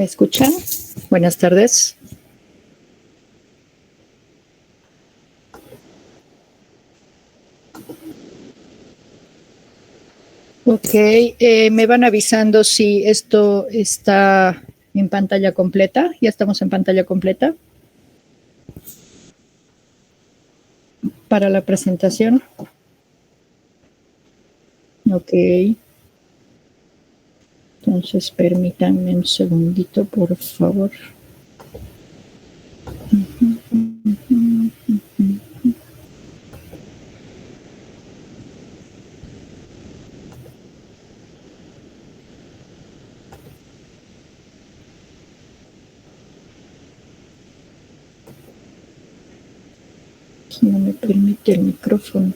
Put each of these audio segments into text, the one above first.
¿Me escuchan? Buenas tardes. Ok, me van avisando si esto está en pantalla completa. Ya estamos en pantalla completa para la presentación. Ok. Entonces, permítanme un segundito, por favor. Si no me permite el micrófono.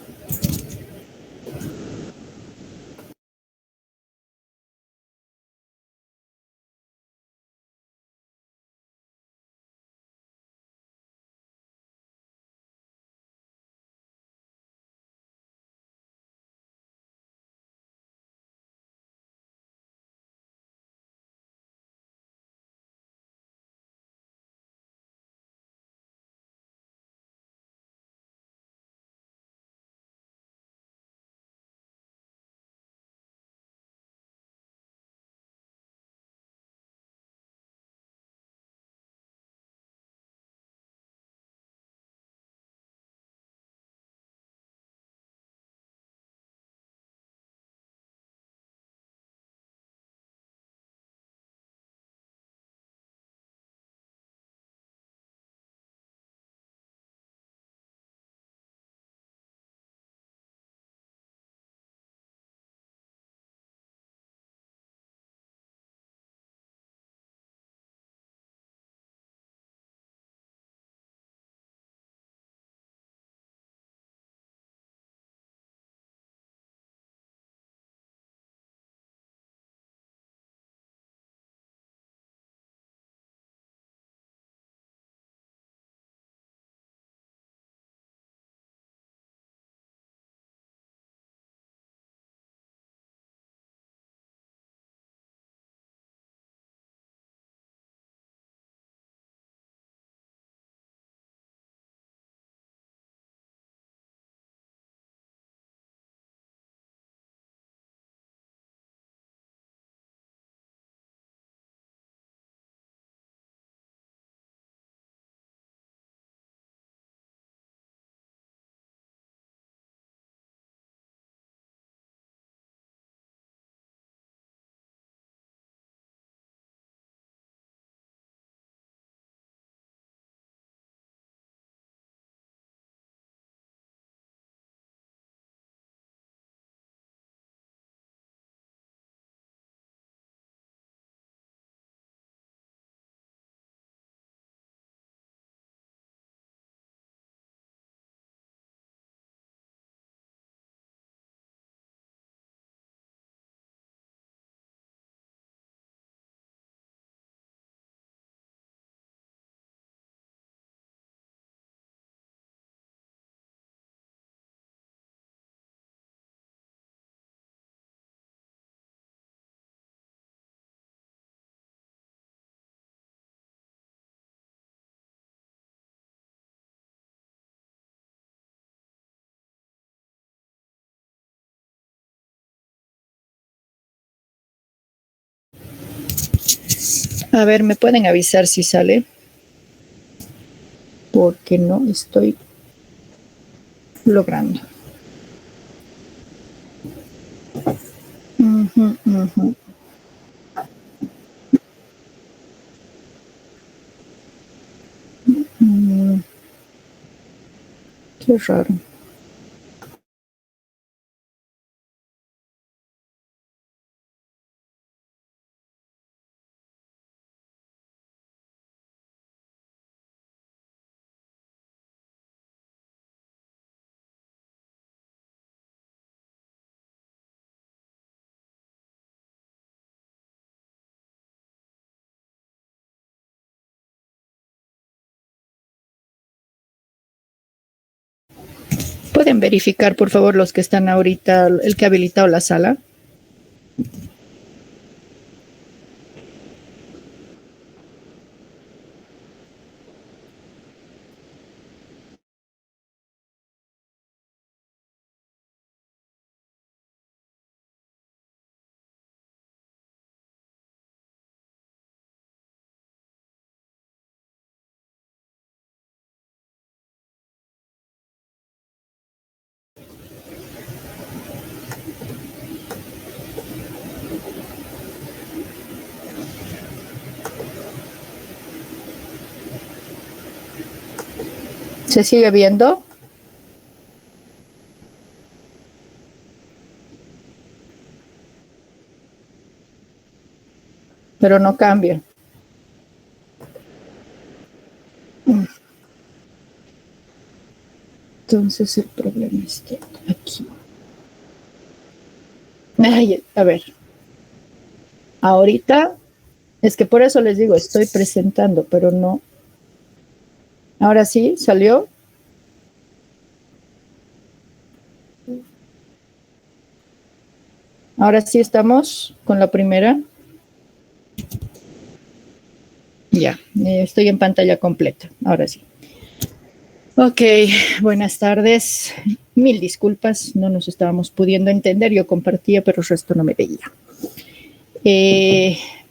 A ver, ¿me pueden avisar si sale? Porque no estoy logrando. Qué raro. ¿Pueden verificar, por favor, los que están ahorita, el que ha habilitado la sala? ¿Se sigue viendo? Pero no cambia. Entonces el problema está aquí. Ay, a ver. Ahorita, es que por eso les digo, estoy presentando, pero no. Ahora sí, salió. Ahora sí estamos con la primera. Ya, estoy en pantalla completa. Ahora sí. Ok, buenas tardes. Mil disculpas, no nos estábamos pudiendo entender. Yo compartía, pero el resto no me veía.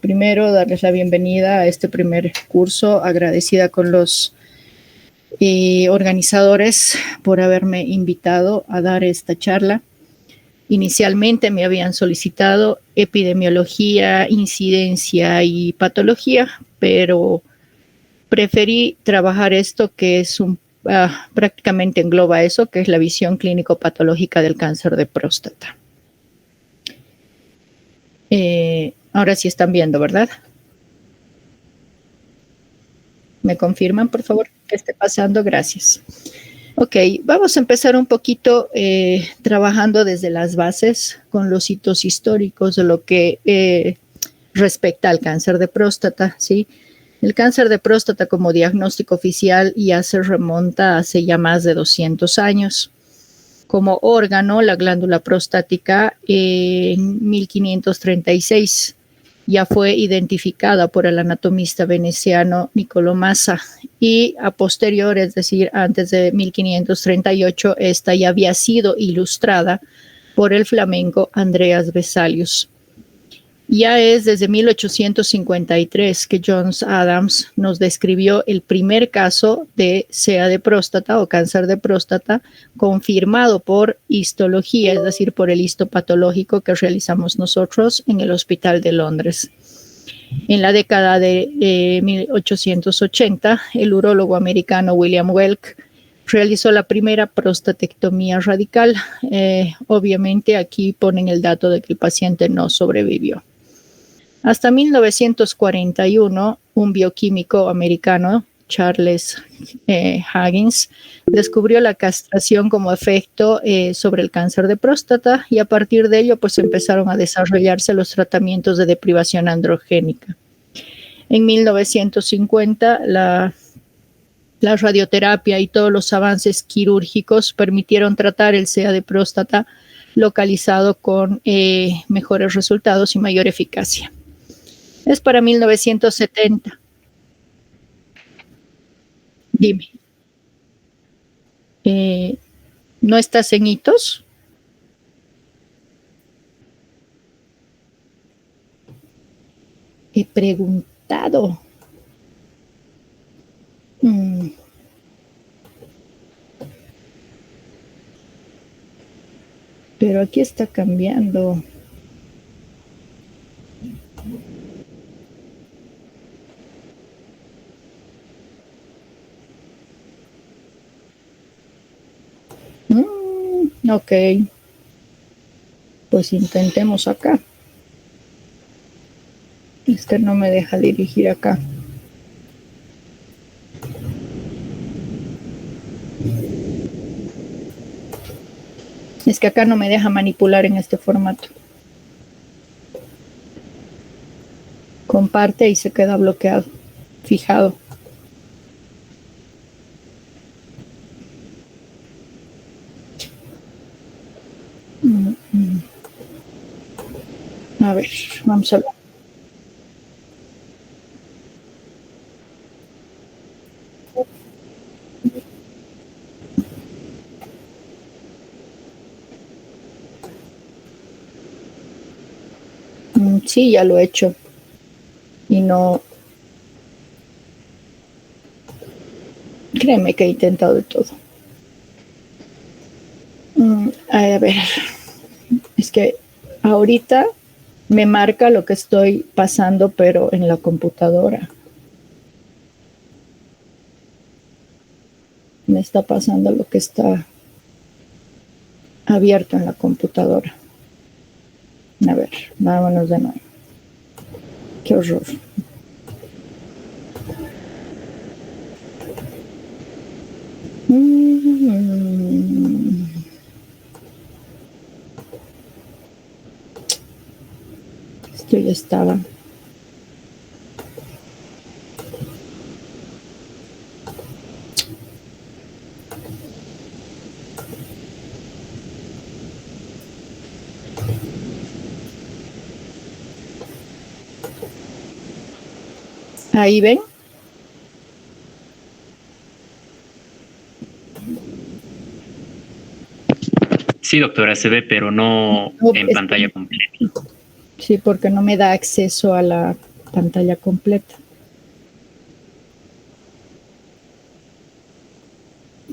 Primero, darles la bienvenida a este primer curso, agradecida con los organizadores por haberme invitado a dar esta charla. Inicialmente me habían solicitado epidemiología, incidencia y patología, pero preferí trabajar esto que es prácticamente engloba eso, que es la visión clínico-patológica del cáncer de próstata. Ahora sí están viendo, ¿verdad? ¿Me confirman, por favor, qué esté pasando? Gracias. Ok, vamos a empezar un poquito trabajando desde las bases con los hitos históricos de lo que respecta al cáncer de próstata, ¿sí? El cáncer de próstata como diagnóstico oficial ya se remonta hace ya más de 200 años. Como órgano, la glándula prostática en 1536 ya fue identificada por el anatomista veneciano Niccolò Massa y a posterior, es decir, antes de 1538, esta ya había sido ilustrada por el flamenco Andreas Vesalius. Ya es desde 1853 que John Adams nos describió el primer caso de CEA de próstata o cáncer de próstata confirmado por histología, es decir, por el histopatológico que realizamos nosotros en el Hospital de Londres. En la década de 1880, el urólogo americano William Welk realizó la primera prostatectomía radical. Obviamente aquí ponen el dato de que el paciente no sobrevivió. Hasta 1941, un bioquímico americano, Charles Huggins, descubrió la castración como efecto sobre el cáncer de próstata y a partir de ello pues empezaron a desarrollarse los tratamientos de deprivación androgénica. En 1950, la radioterapia y todos los avances quirúrgicos permitieron tratar el CEA de próstata localizado con mejores resultados y mayor eficacia. Es para 1970. Dime. ¿No estás en hitos? He preguntado. Pero aquí está cambiando. Ok. Pues intentemos acá. Es que no me deja dirigir acá. Es que acá no me deja manipular en este formato. Comparte y se queda bloqueado, fijado. A ver, vamos a ver. Sí, ya lo he hecho. Y no. Créeme que he intentado de todo. A ver. Es que ahorita me marca lo que estoy pasando, pero en la computadora. Me está pasando lo que está abierto en la computadora. A ver, vámonos de nuevo. Qué horror. Esto ya estaba. Ahí ven. Sí, doctora, se ve, pero no en pantalla completa. Sí, porque no me da acceso a la pantalla completa.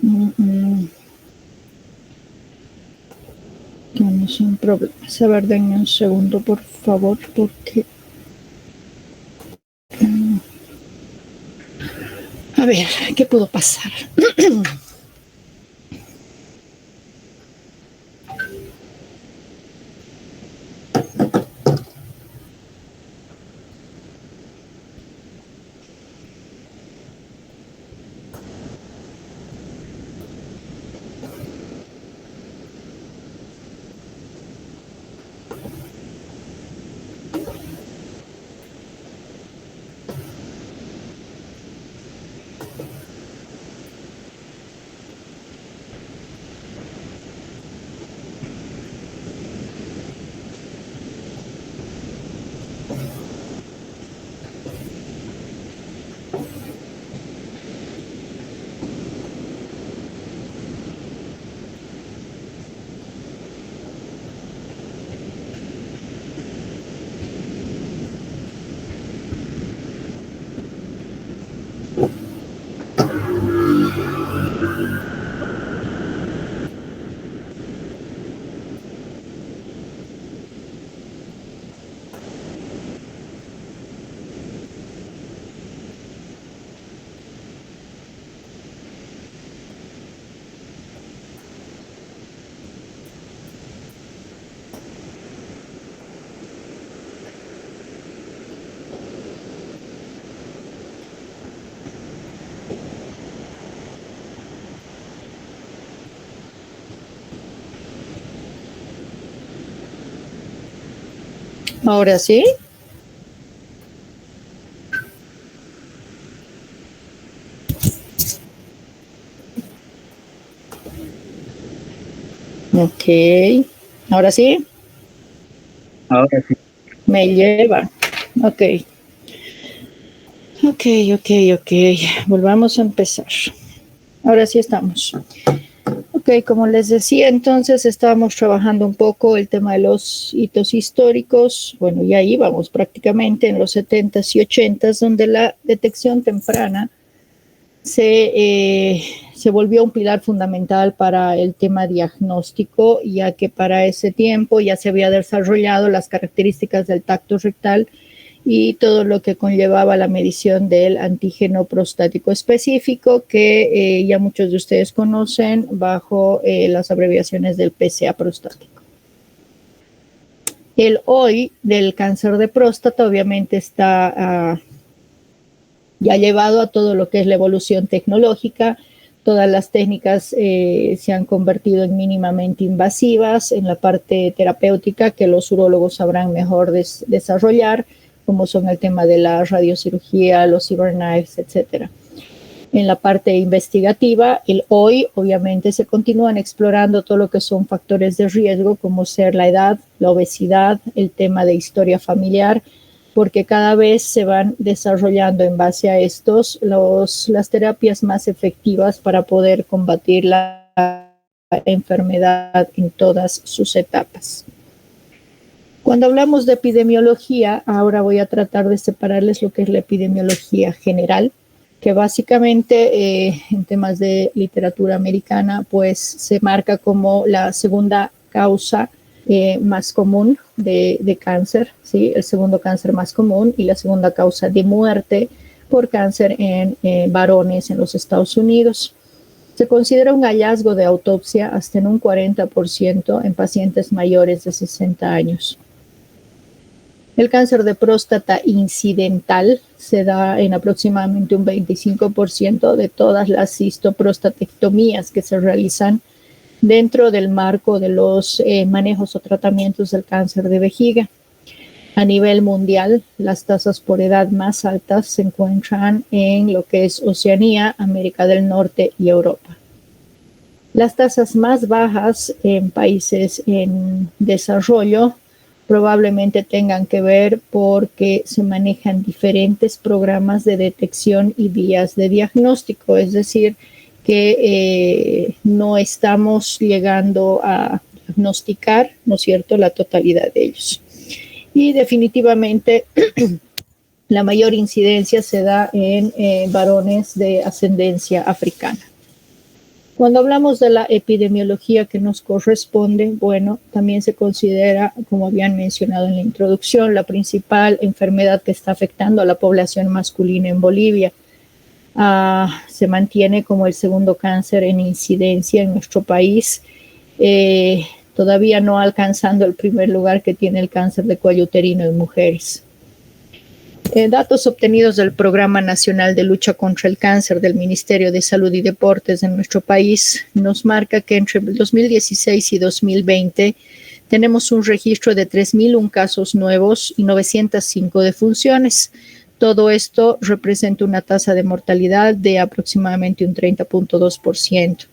No son problemas. A ver, denme un segundo, por favor, porque... A ver, ¿qué pudo pasar? Ahora sí. Ok. Ahora sí. Ahora sí. Me lleva. Ok. Volvamos a empezar. Ahora sí estamos. Ok, como les decía, entonces estábamos trabajando un poco el tema de los hitos históricos. Bueno, ya íbamos prácticamente en los 70s y 80s, donde la detección temprana se volvió un pilar fundamental para el tema diagnóstico, ya que para ese tiempo ya se había desarrollado las características del tacto rectal y todo lo que conllevaba la medición del antígeno prostático específico, que ya muchos de ustedes conocen bajo las abreviaciones del PSA prostático. El hoy del cáncer de próstata obviamente está ya llevado a todo lo que es la evolución tecnológica. Todas las técnicas se han convertido en mínimamente invasivas en la parte terapéutica, que los urólogos sabrán mejor desarrollar, como son el tema de la radiocirugía, los cyberknives, etcétera. En la parte investigativa, hoy obviamente se continúan explorando todo lo que son factores de riesgo, como ser la edad, la obesidad, el tema de historia familiar, porque cada vez se van desarrollando en base a estos las terapias más efectivas para poder combatir la enfermedad en todas sus etapas. Cuando hablamos de epidemiología, ahora voy a tratar de separarles lo que es la epidemiología general, que básicamente en temas de literatura americana, pues se marca como la segunda causa más común de cáncer, ¿sí? El segundo cáncer más común y la segunda causa de muerte por cáncer en varones en los Estados Unidos. Se considera un hallazgo de autopsia hasta en un 40% en pacientes mayores de 60 años. El cáncer de próstata incidental se da en aproximadamente un 25% de todas las cistoprostatectomías que se realizan dentro del marco de los manejos o tratamientos del cáncer de vejiga. A nivel mundial, las tasas por edad más altas se encuentran en lo que es Oceanía, América del Norte y Europa. Las tasas más bajas en países en desarrollo probablemente tengan que ver porque se manejan diferentes programas de detección y vías de diagnóstico, es decir, que no estamos llegando a diagnosticar, ¿no es cierto?, la totalidad de ellos. Y definitivamente la mayor incidencia se da en varones de ascendencia africana. Cuando hablamos de la epidemiología que nos corresponde, bueno, también se considera, como habían mencionado en la introducción, la principal enfermedad que está afectando a la población masculina en Bolivia. Se mantiene como el segundo cáncer en incidencia en nuestro país, todavía no alcanzando el primer lugar que tiene el cáncer de cuello uterino en mujeres. Datos obtenidos del Programa Nacional de Lucha contra el Cáncer del Ministerio de Salud y Deportes en nuestro país nos marca que entre 2016 y 2020 tenemos un registro de 3.001 casos nuevos y 905 defunciones. Todo esto representa una tasa de mortalidad de aproximadamente un 30.2%.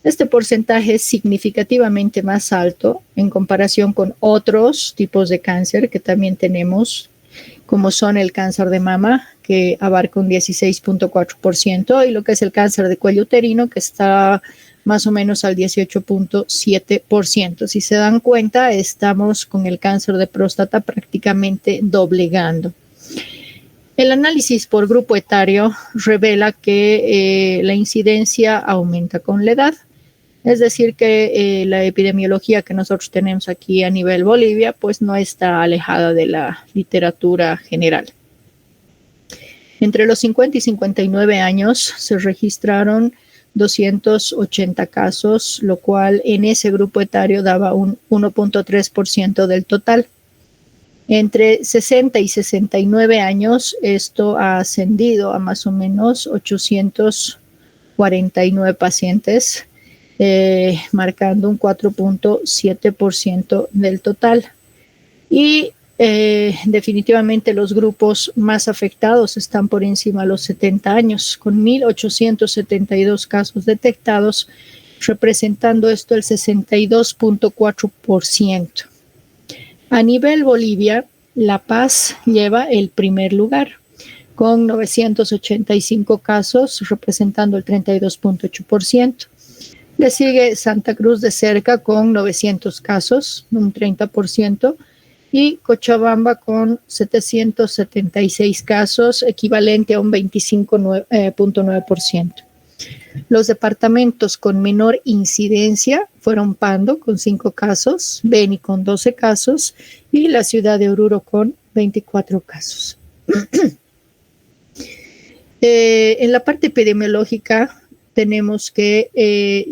Este porcentaje es significativamente más alto en comparación con otros tipos de cáncer que también tenemos, como son el cáncer de mama, que abarca un 16.4%, y lo que es el cáncer de cuello uterino, que está más o menos al 18.7%. Si se dan cuenta, estamos con el cáncer de próstata prácticamente doblegando. El análisis por grupo etario revela que la incidencia aumenta con la edad. Es decir, que la epidemiología que nosotros tenemos aquí a nivel Bolivia, pues no está alejada de la literatura general. Entre los 50 y 59 años se registraron 280 casos, lo cual en ese grupo etario daba un 1.3% del total. Entre 60 y 69 años, esto ha ascendido a más o menos 849 pacientes, marcando un 4.7% del total. Y definitivamente los grupos más afectados están por encima de los 70 años, con 1.872 casos detectados, representando esto el 62.4%. A nivel Bolivia, La Paz lleva el primer lugar, con 985 casos, representando el 32.8%. Le sigue Santa Cruz de cerca con 900 casos, un 30%, y Cochabamba con 776 casos, equivalente a un 25.9%. Los departamentos con menor incidencia fueron Pando con 5 casos, Beni con 12 casos y la ciudad de Oruro con 24 casos. En la parte epidemiológica tenemos que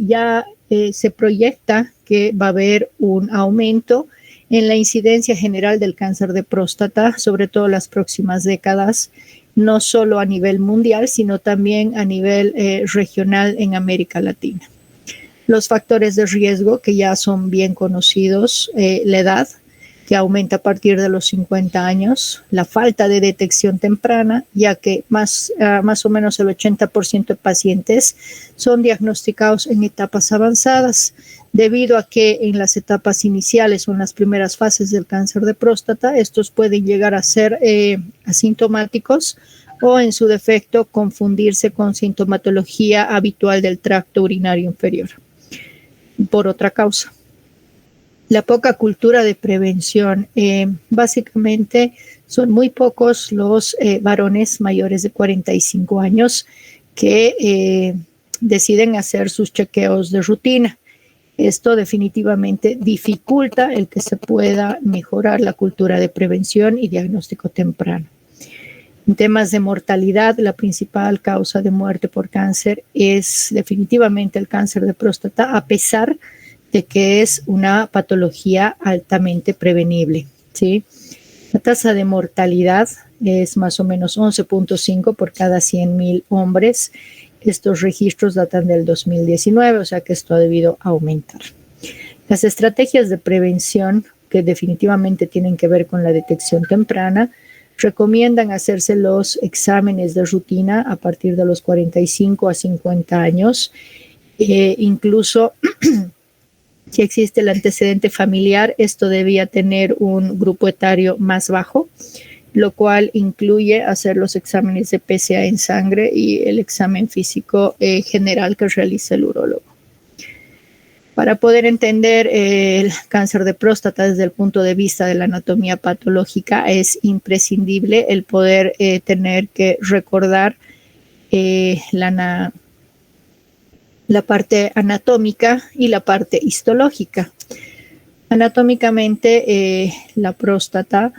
ya se proyecta que va a haber un aumento en la incidencia general del cáncer de próstata, sobre todo en las próximas décadas, no solo a nivel mundial, sino también a nivel regional en América Latina. Los factores de riesgo que ya son bien conocidos, la edad, que aumenta a partir de los 50 años, la falta de detección temprana, ya que más o menos el 80% de pacientes son diagnosticados en etapas avanzadas, debido a que en las etapas iniciales o en las primeras fases del cáncer de próstata, estos pueden llegar a ser asintomáticos o en su defecto confundirse con sintomatología habitual del tracto urinario inferior por otra causa. La poca cultura de prevención, básicamente son muy pocos los varones mayores de 45 años que deciden hacer sus chequeos de rutina. Esto definitivamente dificulta el que se pueda mejorar la cultura de prevención y diagnóstico temprano. En temas de mortalidad, la principal causa de muerte por cáncer es definitivamente el cáncer de próstata, a pesar de que es una patología altamente prevenible, ¿sí? La tasa de mortalidad es más o menos 11.5 por cada 100,000 hombres. Estos registros datan del 2019, o sea que esto ha debido aumentar. Las estrategias de prevención, que definitivamente tienen que ver con la detección temprana, recomiendan hacerse los exámenes de rutina a partir de los 45 a 50 años. Incluso si existe el antecedente familiar, esto debía tener un grupo etario más bajo, lo cual incluye hacer los exámenes de PSA en sangre y el examen físico general que realiza el urólogo. Para poder entender el cáncer de próstata desde el punto de vista de la anatomía patológica, es imprescindible el poder tener que recordar la parte anatómica y la parte histológica. Anatómicamente, la próstata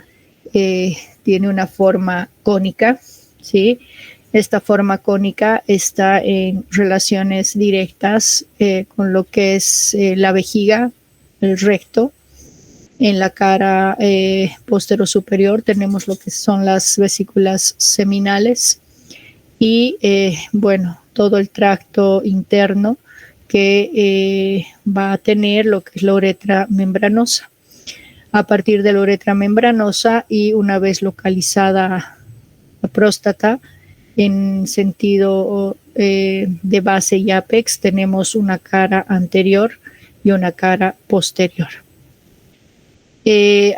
tiene una forma cónica, ¿sí? Esta forma cónica está en relaciones directas con lo que es la vejiga, el recto. En la cara postero superior tenemos lo que son las vesículas seminales y, todo el tracto interno que va a tener lo que es la uretra membranosa. A partir de la uretra membranosa y una vez localizada la próstata, en sentido de base y apex, tenemos una cara anterior y una cara posterior.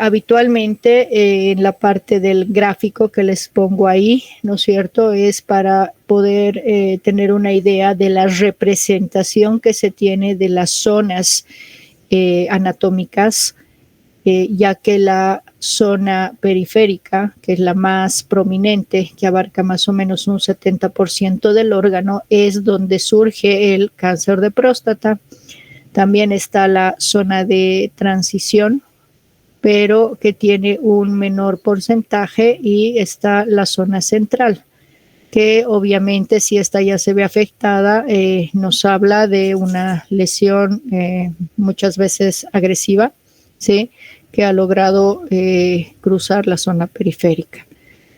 Habitualmente en la parte del gráfico que les pongo ahí, ¿no es cierto?, es para poder tener una idea de la representación que se tiene de las zonas anatómicas, ya que la zona periférica, que es la más prominente, que abarca más o menos un 70% del órgano, es donde surge el cáncer de próstata. También está la zona de transición, pero que tiene un menor porcentaje, y está la zona central, que obviamente si esta ya se ve afectada, nos habla de una lesión muchas veces agresiva, ¿sí?, que ha logrado cruzar la zona periférica.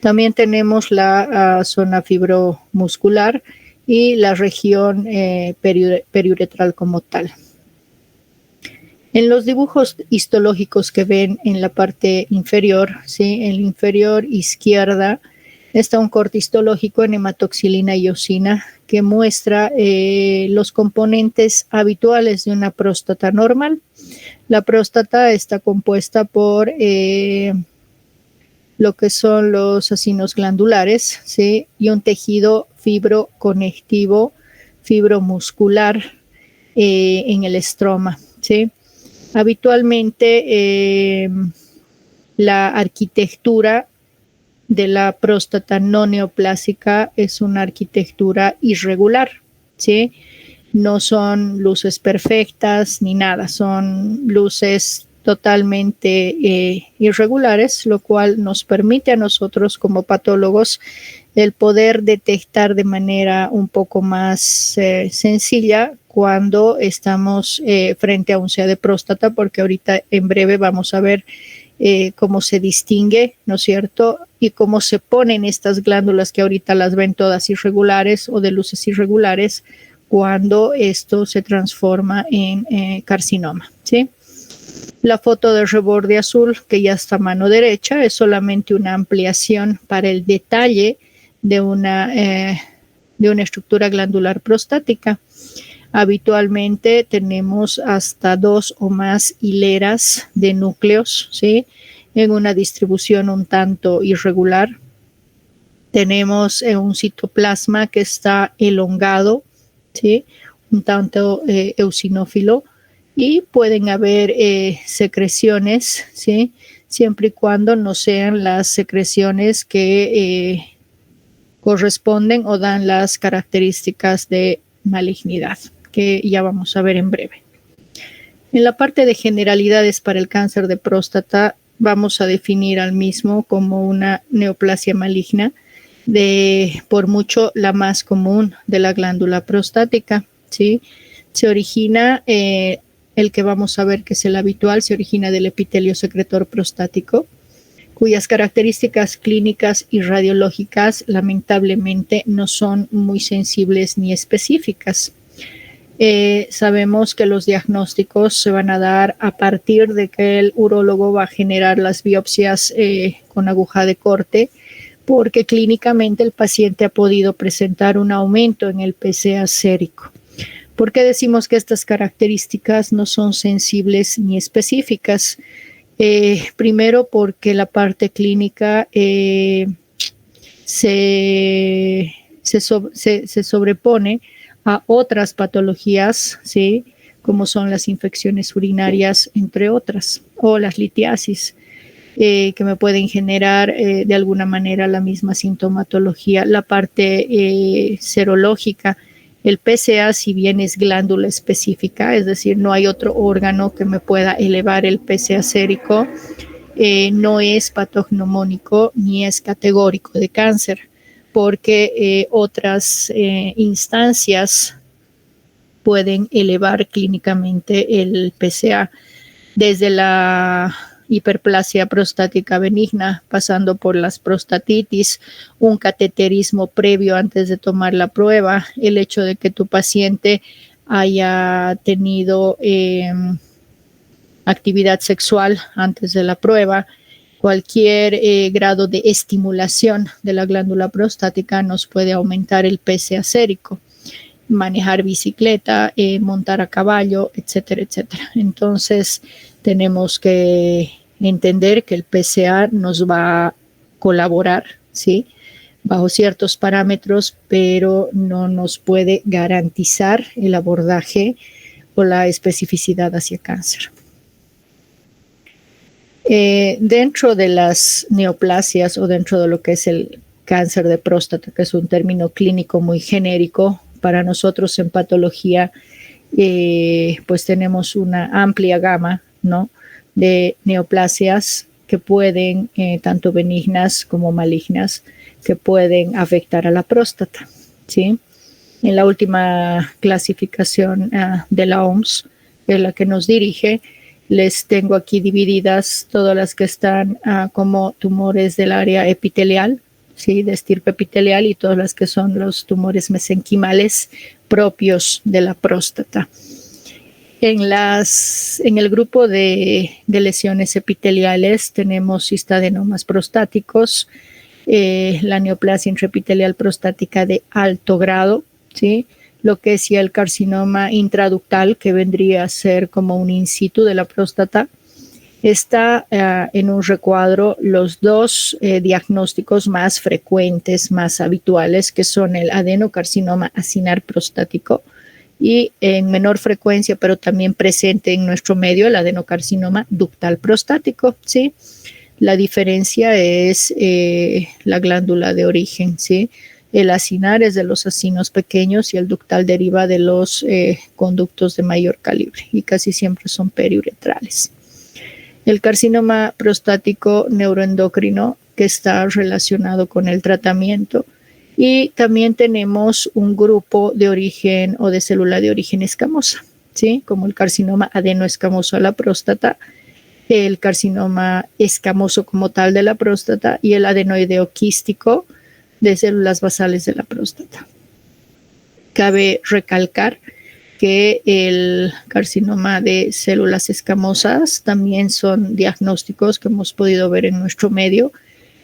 También tenemos la zona fibromuscular y la región periuretral como tal. En los dibujos histológicos que ven en la parte inferior, ¿sí?, en la inferior izquierda, está un corte histológico en hematoxilina y eosina que muestra los componentes habituales de una próstata normal. La próstata está compuesta por lo que son los acinos glandulares, ¿sí?, y un tejido fibroconectivo, fibromuscular en el estroma, ¿sí? Habitualmente la arquitectura de la próstata no neoplásica es una arquitectura irregular, ¿sí? No son luces perfectas ni nada, son luces totalmente irregulares, lo cual nos permite a nosotros como patólogos el poder detectar de manera un poco más sencilla cuando estamos frente a un SEA de próstata, porque ahorita en breve vamos a ver cómo se distingue, ¿no es cierto?, y cómo se ponen estas glándulas que ahorita las ven todas irregulares o de luces irregulares cuando esto se transforma en carcinoma, ¿sí? La foto del reborde azul, que ya está a mano derecha, es solamente una ampliación para el detalle de una estructura glandular prostática. Habitualmente tenemos hasta 2 o más hileras de núcleos, ¿sí?, en una distribución un tanto irregular. Tenemos un citoplasma que está elongado, ¿sí?, un tanto eosinófilo, y pueden haber secreciones, ¿sí?, siempre y cuando no sean las secreciones que corresponden o dan las características de malignidad, que ya vamos a ver en breve. En la parte de generalidades para el cáncer de próstata, vamos a definir al mismo como una neoplasia maligna, por mucho la más común de la glándula prostática, ¿sí? Se origina, el que vamos a ver que es el habitual, se origina del epitelio secretor prostático, cuyas características clínicas y radiológicas lamentablemente no son muy sensibles ni específicas. Sabemos que los diagnósticos se van a dar a partir de que el urólogo va a generar las biopsias con aguja de corte, porque clínicamente el paciente ha podido presentar un aumento en el PSA sérico. ¿Por qué decimos que estas características no son sensibles ni específicas? Primero, porque la parte clínica se sobrepone a otras patologías, ¿sí? Como son las infecciones urinarias, entre otras, o las litiasis, que me pueden generar de alguna manera la misma sintomatología. La parte serológica, el PSA, si bien es glándula específica, es decir, no hay otro órgano que me pueda elevar el PSA sérico, no es patognomónico ni es categórico de cáncer, porque otras instancias pueden elevar clínicamente el PSA, desde la hiperplasia prostática benigna, pasando por las prostatitis, un cateterismo previo antes de tomar la prueba, el hecho de que tu paciente haya tenido actividad sexual antes de la prueba, cualquier grado de estimulación de la glándula prostática nos puede aumentar el PSA sérico. Manejar bicicleta, montar a caballo, etcétera, etcétera. Entonces, tenemos que entender que el PSA nos va a colaborar, ¿sí? Bajo ciertos parámetros, pero no nos puede garantizar el abordaje o la especificidad hacia cáncer. Dentro de las neoplasias o dentro de lo que es el cáncer de próstata, que es un término clínico muy genérico, para nosotros en patología, pues tenemos una amplia gama, ¿no?, de neoplasias que pueden, tanto benignas como malignas, que pueden afectar a la próstata, ¿sí? En la última clasificación de la OMS, que es la que nos dirige, les tengo aquí divididas todas las que están como tumores del área epitelial, ¿sí?, de estirpe epitelial, y todas las que son los tumores mesenquimales propios de la próstata. En el grupo de lesiones epiteliales tenemos cistadenomas prostáticos, la neoplasia intraepitelial prostática de alto grado, ¿sí?, lo que es ya el carcinoma intraductal, que vendría a ser como un in situ de la próstata. Está en un recuadro los dos diagnósticos más frecuentes, más habituales, que son el adenocarcinoma acinar prostático y en menor frecuencia, pero también presente en nuestro medio, el adenocarcinoma ductal prostático, ¿sí? La diferencia es la glándula de origen, ¿sí? El acinar es de los acinos pequeños y el ductal deriva de los conductos de mayor calibre y casi siempre son periuretrales. El carcinoma prostático neuroendocrino, que está relacionado con el tratamiento, y también tenemos un grupo de origen o de célula de origen escamosa, ¿sí?, como el carcinoma adenoescamoso a la próstata, el carcinoma escamoso como tal de la próstata y el adenoideo quístico de células basales de la próstata. Cabe recalcar que el carcinoma de células escamosas también son diagnósticos que hemos podido ver en nuestro medio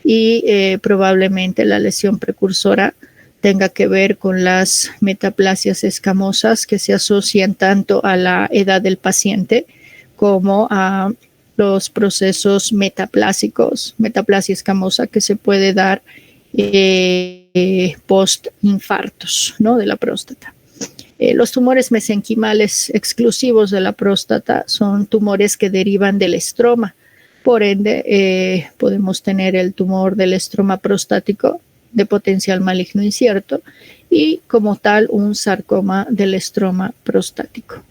y probablemente la lesión precursora tenga que ver con las metaplasias escamosas que se asocian tanto a la edad del paciente como a los procesos metaplásicos, metaplasia escamosa que se puede dar post-infartos, ¿no?, de la próstata. Los tumores mesenquimales exclusivos de la próstata son tumores que derivan del estroma. Por ende, podemos tener el tumor del estroma prostático de potencial maligno incierto y como tal un sarcoma del estroma prostático.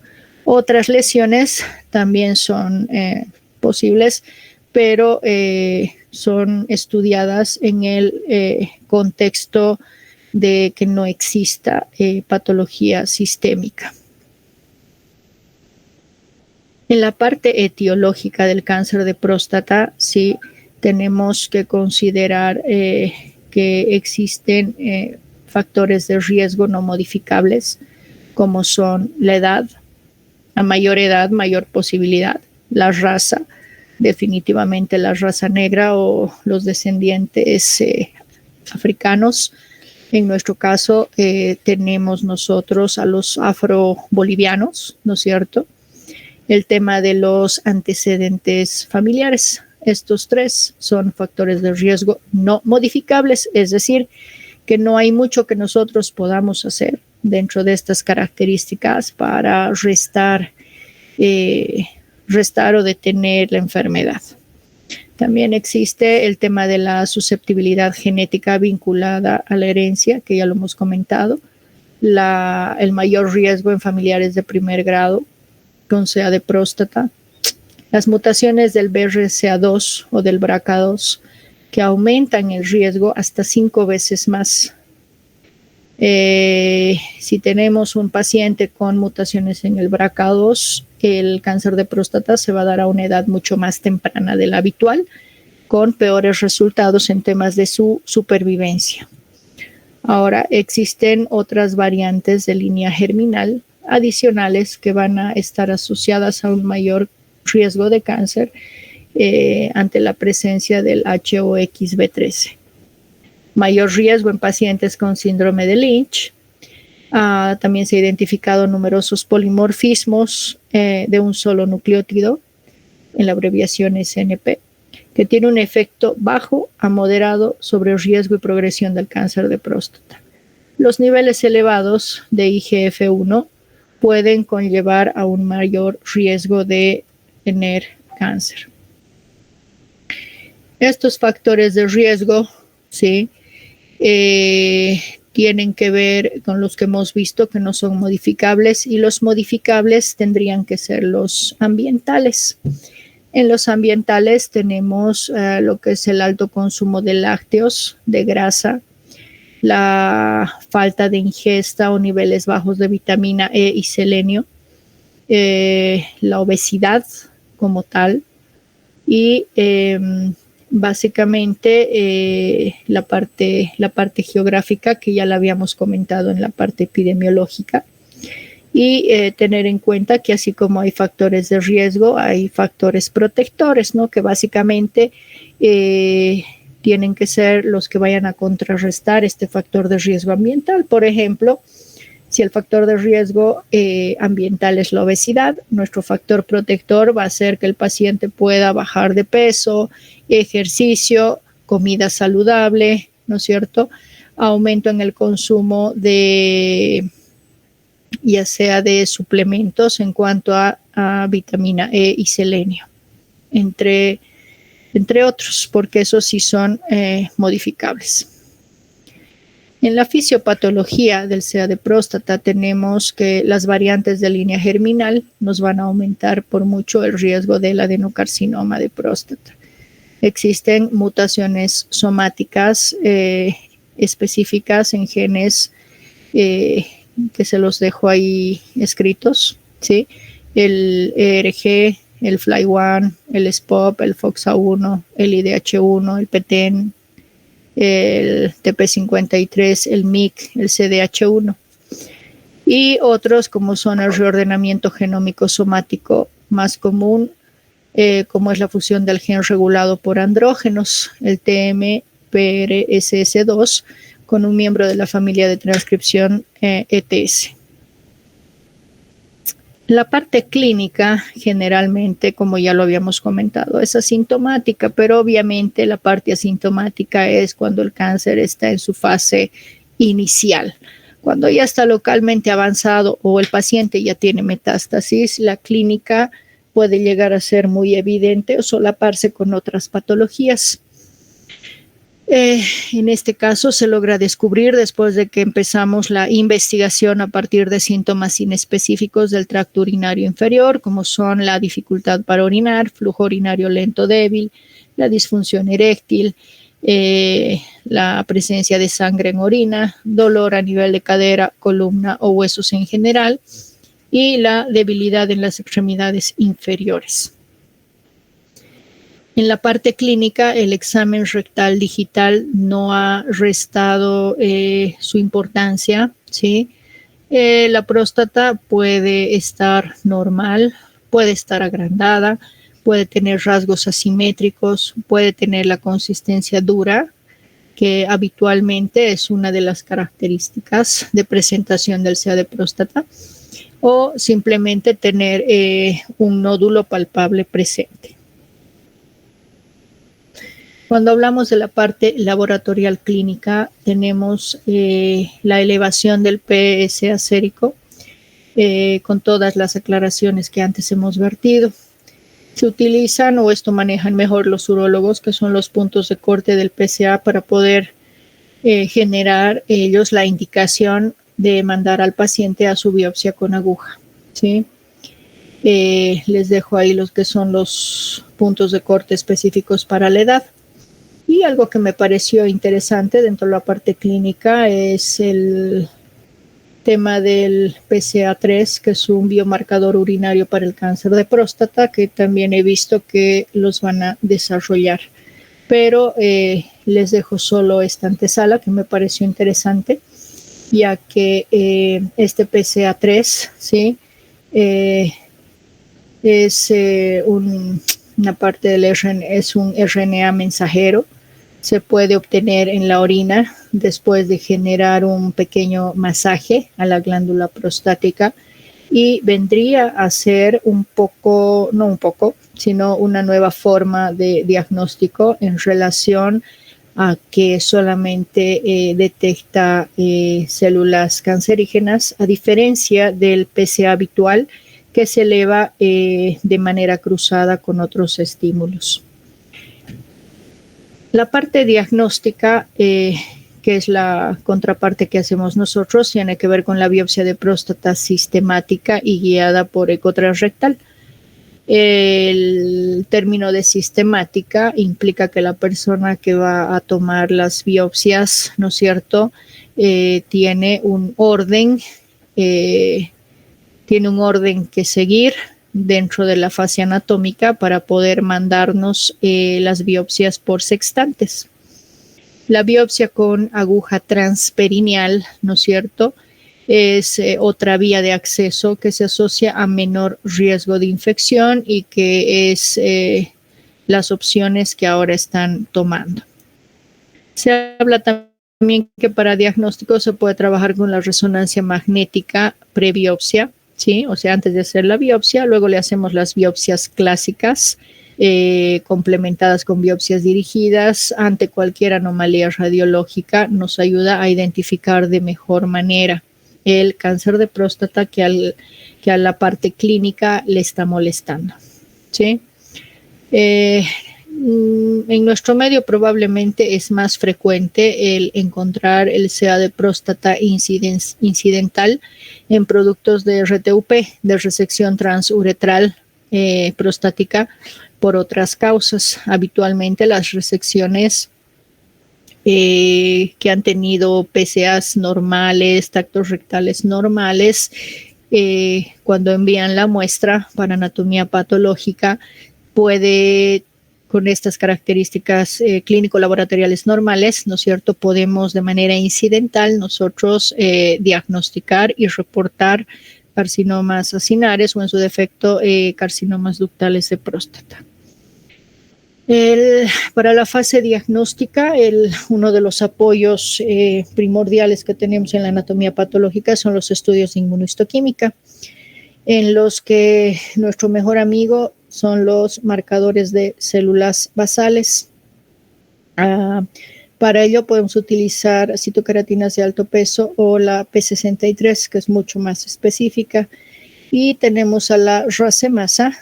Otras lesiones también son posibles, pero son estudiadas en el contexto de que no exista patología sistémica. En la parte etiológica del cáncer de próstata, sí tenemos que considerar que existen factores de riesgo no modificables, como son la edad. A mayor edad, mayor posibilidad. La raza, definitivamente la raza negra o los descendientes africanos. En nuestro caso, tenemos nosotros a los afro-bolivianos, ¿no es cierto? El tema de los antecedentes familiares. Estos tres son factores de riesgo no modificables, es decir, que no hay mucho que nosotros podamos hacer dentro de estas características para restar o detener la enfermedad. También existe el tema de la susceptibilidad genética vinculada a la herencia, que ya lo hemos comentado, el mayor riesgo en familiares de primer grado con CA de próstata, las mutaciones del BRCA2 o del BRCA2 que aumentan el riesgo hasta 5 veces más. Si tenemos un paciente con mutaciones en el BRCA2, el cáncer de próstata se va a dar a una edad mucho más temprana de la habitual, con peores resultados en temas de su supervivencia. Ahora, existen otras variantes de línea germinal adicionales que van a estar asociadas a un mayor riesgo de cáncer ante la presencia del HOXB13. Mayor riesgo en pacientes con síndrome de Lynch. También se han identificado numerosos polimorfismos de un solo nucleótido, en la abreviación SNP, que tiene un efecto bajo a moderado sobre el riesgo y progresión del cáncer de próstata. Los niveles elevados de IGF-1 pueden conllevar a un mayor riesgo de tener cáncer. Estos factores de riesgo, ¿sí? Tienen que ver con los que hemos visto que no son modificables, y los modificables tendrían que ser los ambientales. En los ambientales tenemos lo que es el alto consumo de lácteos, de grasa, la falta de ingesta o niveles bajos de vitamina E y selenio, la obesidad como tal, y básicamente la parte geográfica, que ya la habíamos comentado en la parte epidemiológica, y tener en cuenta que así como hay factores de riesgo, hay factores protectores, ¿no? Que básicamente tienen que ser los que vayan a contrarrestar este factor de riesgo ambiental. Por ejemplo, si el factor de riesgo ambiental es la obesidad, nuestro factor protector va a ser que el paciente pueda bajar de peso, ejercicio, comida saludable, ¿no es cierto? Aumento en el consumo de, ya sea de suplementos en cuanto a vitamina E y selenio, entre otros, porque esos sí son modificables. En la fisiopatología del CA de próstata tenemos que las variantes de línea germinal nos van a aumentar por mucho el riesgo del adenocarcinoma de próstata. Existen mutaciones somáticas específicas en genes que se los dejo ahí escritos, ¿sí? El ERG, el FLY1, el SPOP, el FOXA1, el IDH1, el PTEN, el TP53, el MYC, el CDH1 y otros como son el reordenamiento genómico somático más común, como es la fusión del gen regulado por andrógenos, el TMPRSS2, con un miembro de la familia de transcripción ETS. La parte clínica, generalmente, como ya lo habíamos comentado, es asintomática, pero obviamente la parte asintomática es cuando el cáncer está en su fase inicial. Cuando ya está localmente avanzado o el paciente ya tiene metástasis, la clínica puede llegar a ser muy evidente o solaparse con otras patologías. En este caso se logra descubrir después de que empezamos la investigación a partir de síntomas inespecíficos del tracto urinario inferior, como son la dificultad para orinar, flujo urinario lento débil, la disfunción eréctil, la presencia de sangre en orina, dolor a nivel de cadera, columna o huesos en general y la debilidad en las extremidades inferiores. En la parte clínica, el examen rectal digital no ha restado su importancia, ¿sí? La próstata puede estar normal, puede estar agrandada, puede tener rasgos asimétricos, puede tener la consistencia dura, que habitualmente es una de las características de presentación del SEA de próstata, o simplemente tener un nódulo palpable presente. Cuando hablamos de la parte laboratorial clínica, tenemos la elevación del PSA sérico con todas las aclaraciones que antes hemos vertido. Se utilizan, o esto manejan mejor los urólogos, que son los puntos de corte del PSA para poder generar ellos la indicación de mandar al paciente a su biopsia con aguja, ¿sí? Les dejo ahí los que son los puntos de corte específicos para la edad. Y algo que me pareció interesante dentro de la parte clínica es el tema del PSA3, que es un biomarcador urinario para el cáncer de próstata, que también he visto que los van a desarrollar. Pero les dejo solo esta antesala que me pareció interesante, ya que este PSA3, ¿sí? Es una parte del RNA, es un RNA mensajero. Se puede obtener en la orina después de generar un pequeño masaje a la glándula prostática y vendría a ser sino una nueva forma de diagnóstico en relación a que solamente detecta células cancerígenas, a diferencia del PSA habitual que se eleva de manera cruzada con otros estímulos. La parte diagnóstica, que es la contraparte que hacemos nosotros, tiene que ver con la biopsia de próstata sistemática y guiada por eco transrectal. El término de sistemática implica que la persona que va a tomar las biopsias, ¿no es cierto?, tiene un orden que seguir dentro de la fase anatómica para poder mandarnos las biopsias por sextantes. La biopsia con aguja transperineal, ¿no es cierto?, es otra vía de acceso que se asocia a menor riesgo de infección y que es las opciones que ahora están tomando. Se habla también que para diagnóstico se puede trabajar con la resonancia magnética prebiopsia, ¿sí? O sea, antes de hacer la biopsia, luego le hacemos las biopsias clásicas, complementadas con biopsias dirigidas ante cualquier anomalía radiológica. Nos ayuda a identificar de mejor manera el cáncer de próstata que a la parte clínica le está molestando, ¿sí? En nuestro medio probablemente es más frecuente el encontrar el SEA de próstata incidental en productos de RTUP, de resección transuretral prostática, por otras causas. Habitualmente las resecciones que han tenido PSAs normales, tactos rectales normales, cuando envían la muestra para anatomía patológica, puede, con estas características clínico-laboratoriales normales, ¿no es cierto?, podemos de manera incidental nosotros diagnosticar y reportar carcinomas acinares o en su defecto carcinomas ductales de próstata. Para la fase diagnóstica, uno de los apoyos primordiales que tenemos en la anatomía patológica son los estudios de inmunohistoquímica, en los que nuestro mejor amigo son los marcadores de células basales. Para ello podemos utilizar citocaratinas de alto peso o la P63, que es mucho más específica. Y tenemos a la racemasa,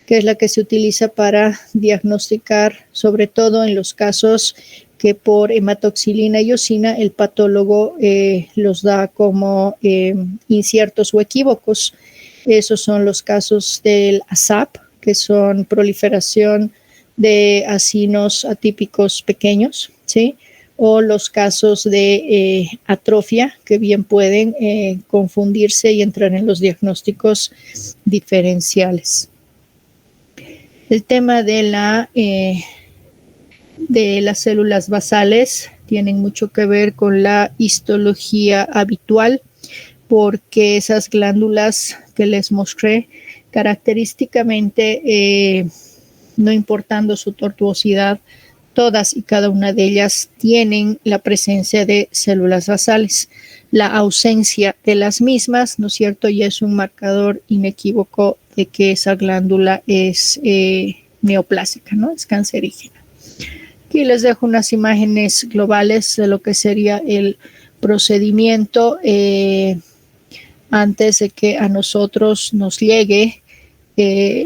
que es la que se utiliza para diagnosticar, sobre todo en los casos que por hematoxilina y eosina el patólogo los da como inciertos o equívocos. Esos son los casos del ASAP, que son proliferación de acinos atípicos pequeños, ¿sí? O los casos de atrofia, que bien pueden confundirse y entrar en los diagnósticos diferenciales. El tema de las células basales tienen mucho que ver con la histología habitual, porque esas glándulas que les mostré, característicamente, no importando su tortuosidad, todas y cada una de ellas tienen la presencia de células basales. La ausencia de las mismas, ¿no es cierto?, ya es un marcador inequívoco de que esa glándula es neoplásica, ¿no? Es cancerígena. Aquí les dejo unas imágenes globales de lo que sería el procedimiento antes de que a nosotros nos llegue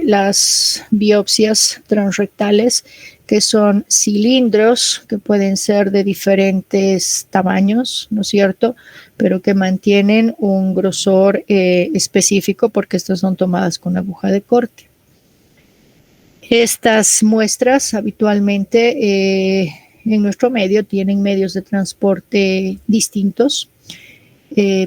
las biopsias transrectales, que son cilindros que pueden ser de diferentes tamaños, ¿no es cierto?, pero que mantienen un grosor específico, porque estas son tomadas con aguja de corte. Estas muestras habitualmente en nuestro medio tienen medios de transporte distintos,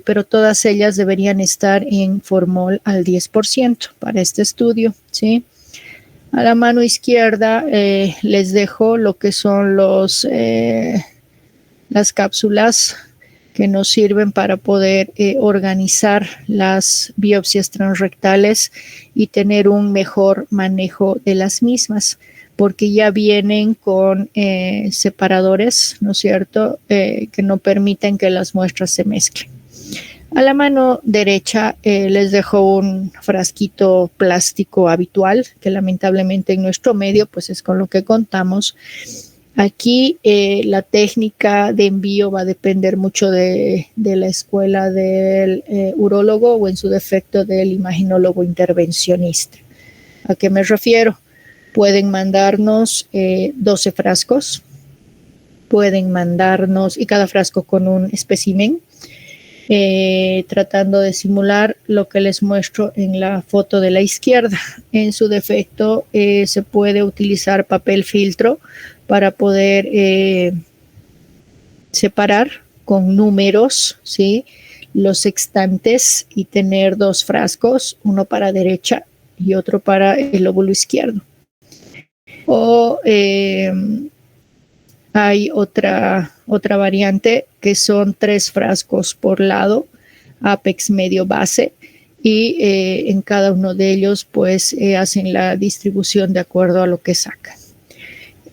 pero todas ellas deberían estar en formol al 10% para este estudio, ¿sí? A la mano izquierda les dejo lo que son las cápsulas que nos sirven para poder organizar las biopsias transrectales y tener un mejor manejo de las mismas, porque ya vienen con separadores, ¿no es cierto?, que no permiten que las muestras se mezclen. A la mano derecha les dejo un frasquito plástico habitual, que lamentablemente en nuestro medio pues es con lo que contamos. Aquí la técnica de envío va a depender mucho de la escuela del urólogo, o en su defecto del imaginólogo intervencionista. ¿A qué me refiero? Pueden mandarnos 12 frascos, pueden mandarnos, y cada frasco con un espécimen, tratando de simular lo que les muestro en la foto de la izquierda. En su defecto se puede utilizar papel filtro para poder separar con números, ¿sí?, los sextantes, y tener 2 frascos, uno para derecha y otro para el lóbulo izquierdo. O hay otra variante, que son 3 frascos por lado, apex, medio, base, y en cada uno de ellos pues hacen la distribución de acuerdo a lo que sacan.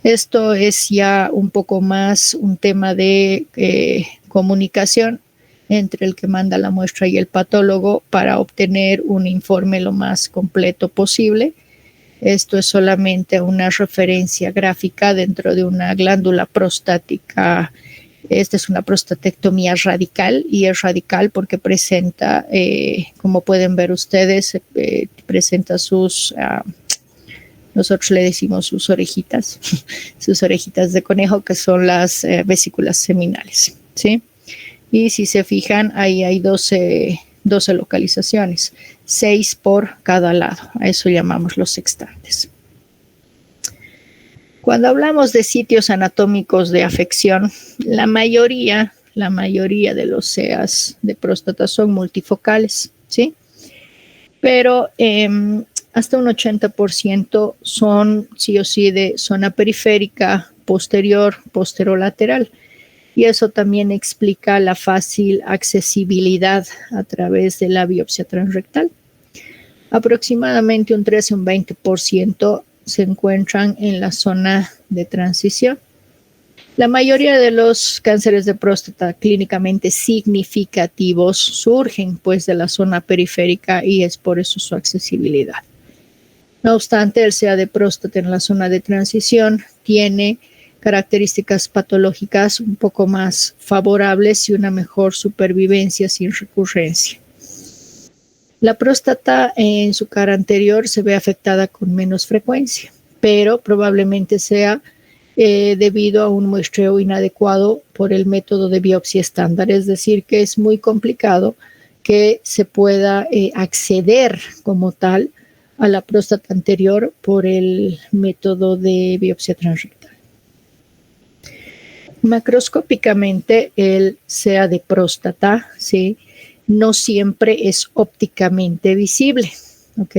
Esto es ya un poco más un tema de comunicación entre el que manda la muestra y el patólogo para obtener un informe lo más completo posible. Esto es solamente una referencia gráfica dentro de una glándula prostática. Esta es una prostatectomía radical, y es radical porque presenta, como pueden ver ustedes, presenta nosotros le decimos sus orejitas, sus orejitas de conejo, que son las vesículas seminales, ¿sí? Y si se fijan, ahí hay 12 localizaciones, 6 por cada lado. A eso llamamos los sextantes. Cuando hablamos de sitios anatómicos de afección, la mayoría de los CEAs de próstata son multifocales, ¿sí? Pero hasta un 80% son sí o sí de zona periférica, posterior, posterolateral. Y eso también explica la fácil accesibilidad a través de la biopsia transrectal. Aproximadamente un 13 o un 20% se encuentran en la zona de transición. La mayoría de los cánceres de próstata clínicamente significativos surgen pues de la zona periférica, y es por eso su accesibilidad. No obstante, el CEA de próstata en la zona de transición tiene características patológicas un poco más favorables y una mejor supervivencia sin recurrencia. La próstata en su cara anterior se ve afectada con menos frecuencia, pero probablemente sea debido a un muestreo inadecuado por el método de biopsia estándar, es decir, que es muy complicado que se pueda acceder como tal a la próstata anterior por el método de biopsia transrectal. Macroscópicamente, el SEA de próstata, ¿sí?, no siempre es ópticamente visible, ¿ok?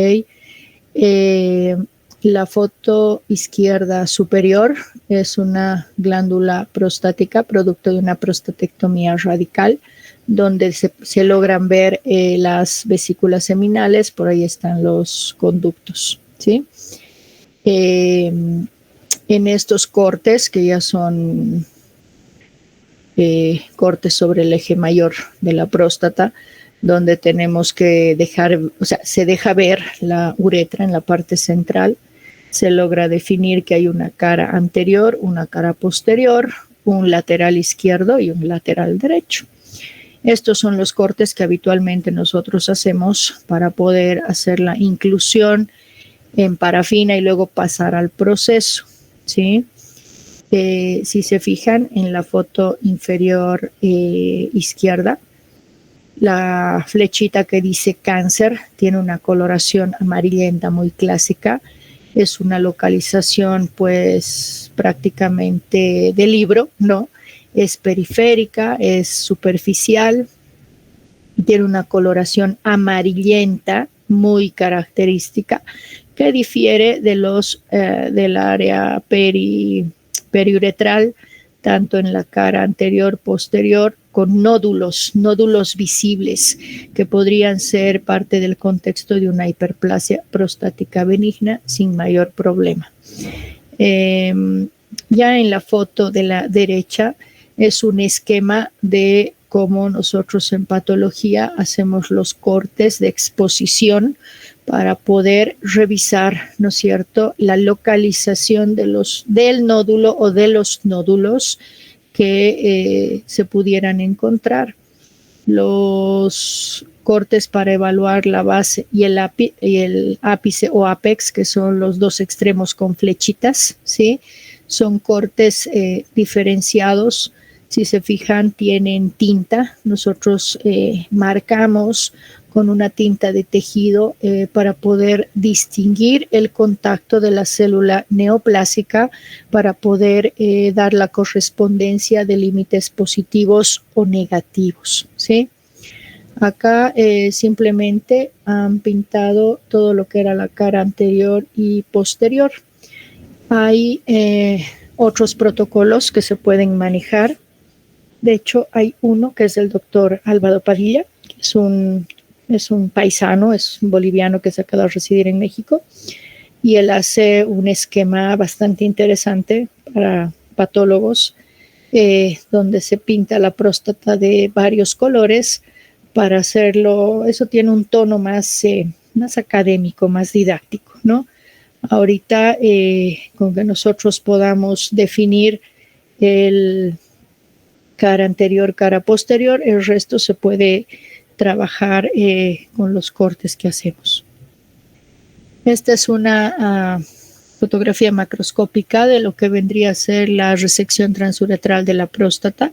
La foto izquierda superior es una glándula prostática producto de una prostatectomía radical, donde se logran ver las vesículas seminales, por ahí están los conductos, ¿sí? En estos cortes, que ya son cortes sobre el eje mayor de la próstata, donde tenemos que dejar, o sea, se deja ver la uretra en la parte central, se logra definir que hay una cara anterior, una cara posterior, un lateral izquierdo y un lateral derecho. Estos son los cortes que habitualmente nosotros hacemos para poder hacer la inclusión en parafina y luego pasar al proceso, ¿sí? Si se fijan en la foto inferior izquierda, la flechita que dice cáncer tiene una coloración amarillenta muy clásica. Es una localización pues prácticamente de libro, ¿no? Es periférica, es superficial, tiene una coloración amarillenta muy característica que difiere de los del área periuretral, tanto en la cara anterior, posterior, con nódulos visibles que podrían ser parte del contexto de una hiperplasia prostática benigna sin mayor problema. Ya en la foto de la derecha es un esquema de cómo nosotros en patología hacemos los cortes de exposición para poder revisar, ¿no es cierto?, la localización del nódulo o de los nódulos que se pudieran encontrar. Los cortes para evaluar la base y el ápice o apex, que son los dos extremos con flechitas, ¿sí? Son cortes diferenciados. Si se fijan, tienen tinta. Nosotros marcamos con una tinta de tejido para poder distinguir el contacto de la célula neoplásica para poder dar la correspondencia de límites positivos o negativos, ¿sí? Acá simplemente han pintado todo lo que era la cara anterior y posterior. Hay otros protocolos que se pueden manejar. De hecho, hay uno que es del doctor Álvaro Padilla, que es un paisano, es un boliviano que se ha quedado a residir en México, y él hace un esquema bastante interesante para patólogos, donde se pinta la próstata de varios colores para hacerlo. Eso tiene un tono más académico, más didáctico, ¿no? Ahorita, con que nosotros podamos definir el cara anterior, cara posterior, el resto se puede trabajar con los cortes que hacemos. Esta es una fotografía macroscópica de lo que vendría a ser la resección transuretral de la próstata.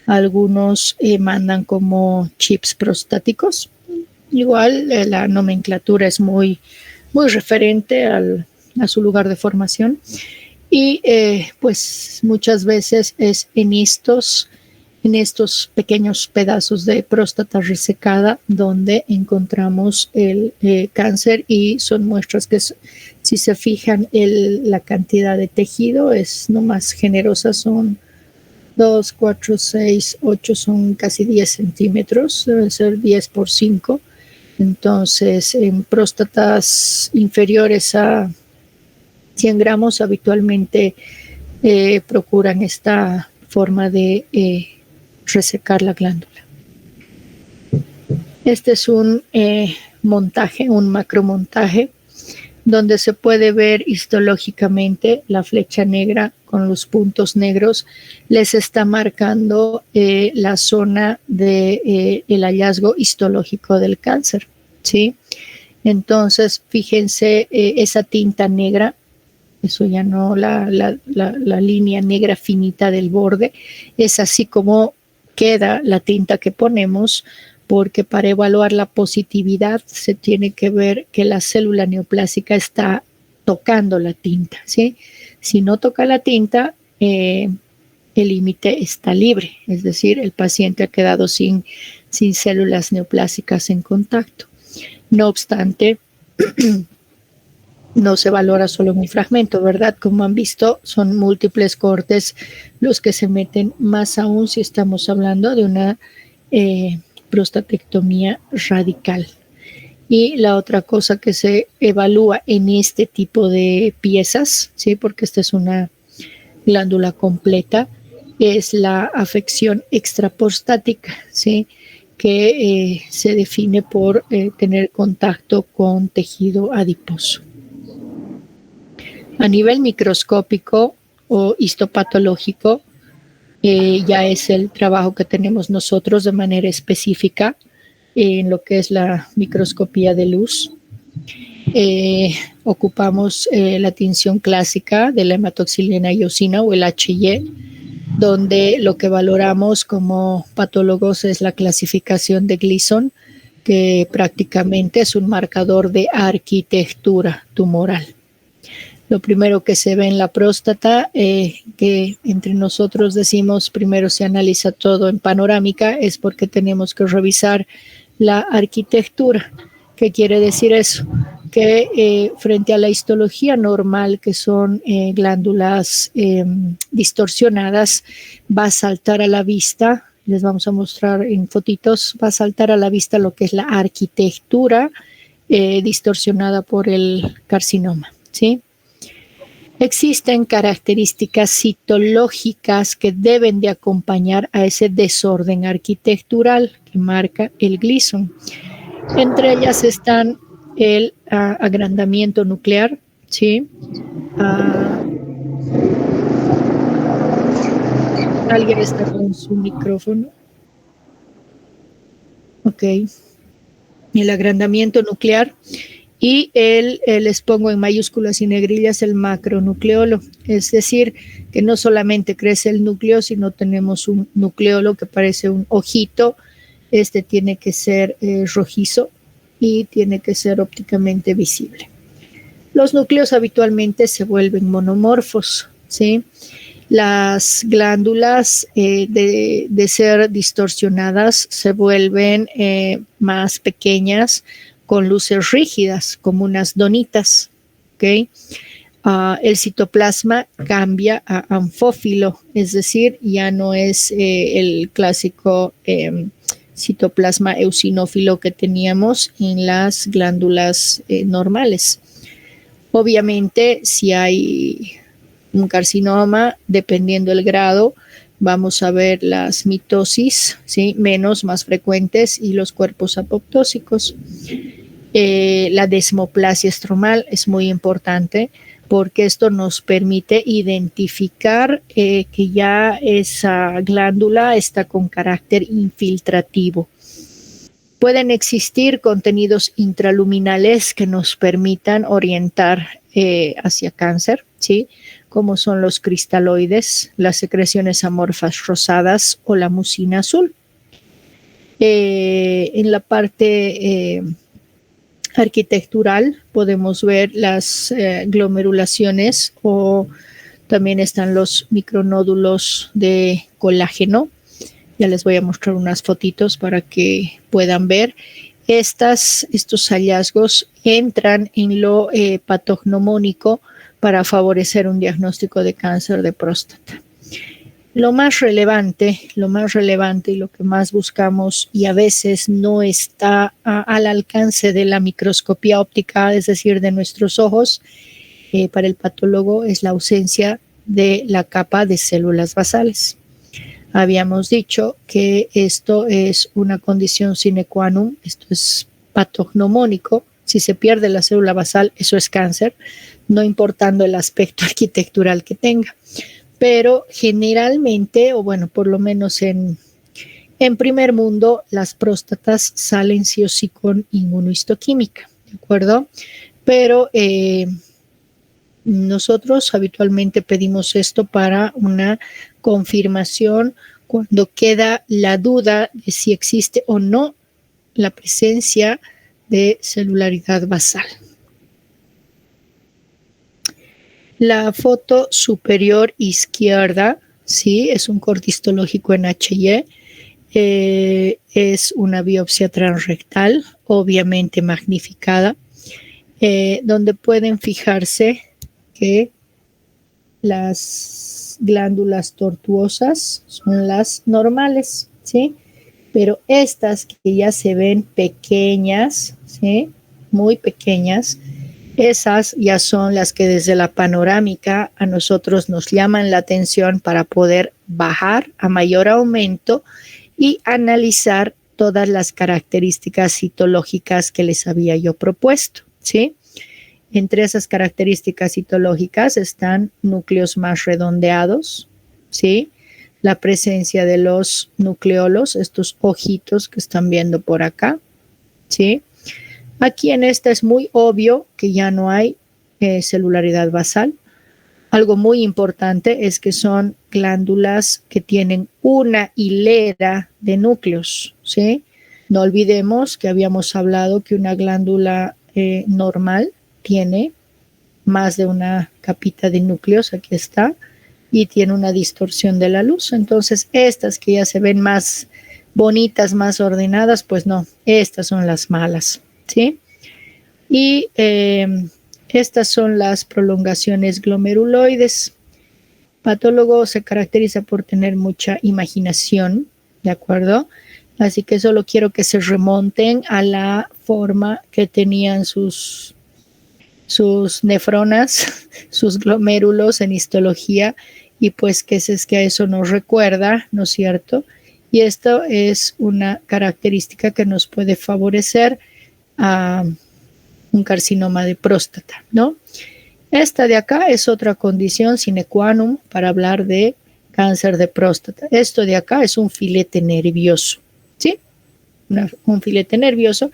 Algunos mandan como chips prostáticos. Igual la nomenclatura es muy referente a su lugar de formación. Y pues muchas veces es en estos pequeños pedazos de próstata resecada donde encontramos el cáncer, y son muestras que, si se fijan, la cantidad de tejido es no más generosa, son 2, 4, 6, 8, son casi 10 centímetros, deben ser 10 por 5. Entonces, en próstatas inferiores a 100 gramos habitualmente procuran esta forma de resecar la glándula. Este es un montaje, un macromontaje, donde se puede ver histológicamente la flecha negra con los puntos negros. Les está marcando la zona del hallazgo histológico del cáncer, ¿sí? Entonces, fíjense, esa tinta negra eso ya no, la línea negra finita del borde, es así como queda la tinta que ponemos, porque para evaluar la positividad se tiene que ver que la célula neoplásica está tocando la tinta, ¿sí? Si no toca la tinta, el límite está libre, es decir, el paciente ha quedado sin células neoplásicas en contacto. No obstante, no se valora solo un fragmento, ¿verdad? Como han visto, son múltiples cortes los que se meten, más aún si estamos hablando de una prostatectomía radical. Y la otra cosa que se evalúa en este tipo de piezas, ¿sí? Porque esta es una glándula completa, es la afección extraprostática, ¿sí? Que se define por tener contacto con tejido adiposo. A nivel microscópico o histopatológico, ya es el trabajo que tenemos nosotros de manera específica en lo que es la microscopía de luz. Ocupamos la tinción clásica de la hematoxilina iosina o el HY, donde lo que valoramos como patólogos es la clasificación de Gleason, que prácticamente es un marcador de arquitectura tumoral. Lo primero que se ve en la próstata, que entre nosotros decimos primero se analiza todo en panorámica, es porque tenemos que revisar la arquitectura. ¿Qué quiere decir eso? Que frente a la histología normal, que son glándulas distorsionadas, va a saltar a la vista, les vamos a mostrar en fotitos, va a saltar a la vista lo que es la arquitectura distorsionada por el carcinoma, ¿sí? Existen características citológicas que deben de acompañar a ese desorden arquitectural que marca el Gleason. Entre ellas están el agrandamiento nuclear, ¿sí? ¿Alguien está con su micrófono? Ok. El agrandamiento nuclear. Y les pongo en mayúsculas y negrillas el macronucleolo, es decir, que no solamente crece el núcleo, sino tenemos un nucleolo que parece un ojito. Este tiene que ser rojizo y tiene que ser ópticamente visible. Los núcleos habitualmente se vuelven monomorfos, ¿sí? Las glándulas de ser distorsionadas se vuelven más pequeñas, con luces rígidas, como unas donitas, ¿ok? El citoplasma cambia a anfófilo, es decir, ya no es el clásico citoplasma eosinófilo que teníamos en las glándulas normales. Obviamente, si hay un carcinoma, dependiendo del grado, vamos a ver las mitosis, ¿sí? Menos, más frecuentes, y los cuerpos apoptósicos. La desmoplasia estromal es muy importante porque esto nos permite identificar que ya esa glándula está con carácter infiltrativo. Pueden existir contenidos intraluminales que nos permitan orientar hacia cáncer, ¿sí? Como son los cristaloides, las secreciones amorfas rosadas o la mucina azul. En la parte arquitectural podemos ver las glomerulaciones, o también están los micronódulos de colágeno. Ya les voy a mostrar unas fotitos para que puedan ver. Estos hallazgos entran en lo patognomónico para favorecer un diagnóstico de cáncer de próstata. Lo más relevante y lo que más buscamos, y a veces no está al alcance de la microscopía óptica, es decir, de nuestros ojos, para el patólogo, es la ausencia de la capa de células basales. Habíamos dicho que esto es una condición sine qua non, esto es patognomónico. Si se pierde la célula basal, eso es cáncer, no importando el aspecto arquitectural que tenga. Pero generalmente, o bueno, por lo menos en primer mundo, las próstatas salen sí o sí con inmunohistoquímica, ¿de acuerdo? Pero Nosotros habitualmente pedimos esto para una confirmación cuando queda la duda de si existe o no la presencia de celularidad basal. La foto superior izquierda, sí, es un corte histológico en HY. Es una biopsia transrectal, obviamente magnificada, donde pueden fijarse que las glándulas tortuosas son las normales, ¿sí? Pero estas que ya se ven pequeñas, ¿sí? Muy pequeñas, esas ya son las que desde la panorámica a nosotros nos llaman la atención para poder bajar a mayor aumento y analizar todas las características citológicas que les había yo propuesto, ¿sí? Entre esas características citológicas están núcleos más redondeados, ¿sí? La presencia de los nucleolos, estos ojitos que están viendo por acá, ¿sí? Aquí en esta es muy obvio que ya no hay celularidad basal. Algo muy importante es que son glándulas que tienen una hilera de núcleos, ¿sí? No olvidemos que habíamos hablado que una glándula normal tiene más de una capita de núcleos, aquí está, y tiene una distorsión de la luz. Entonces, estas que ya se ven más bonitas, más ordenadas, pues no, estas son las malas, ¿sí? Y estas son las prolongaciones glomeruloides. Patólogo se caracteriza por tener mucha imaginación, ¿de acuerdo? Así que solo quiero que se remonten a la forma que tenían sus nefronas, sus glomérulos en histología, y pues que es que a eso nos recuerda, ¿no es cierto? Y esto es una característica que nos puede favorecer a un carcinoma de próstata, ¿no? Esta de acá es otra condición sine qua non para hablar de cáncer de próstata. Esto de acá es un filete nervioso, ¿sí? Un filete nervioso.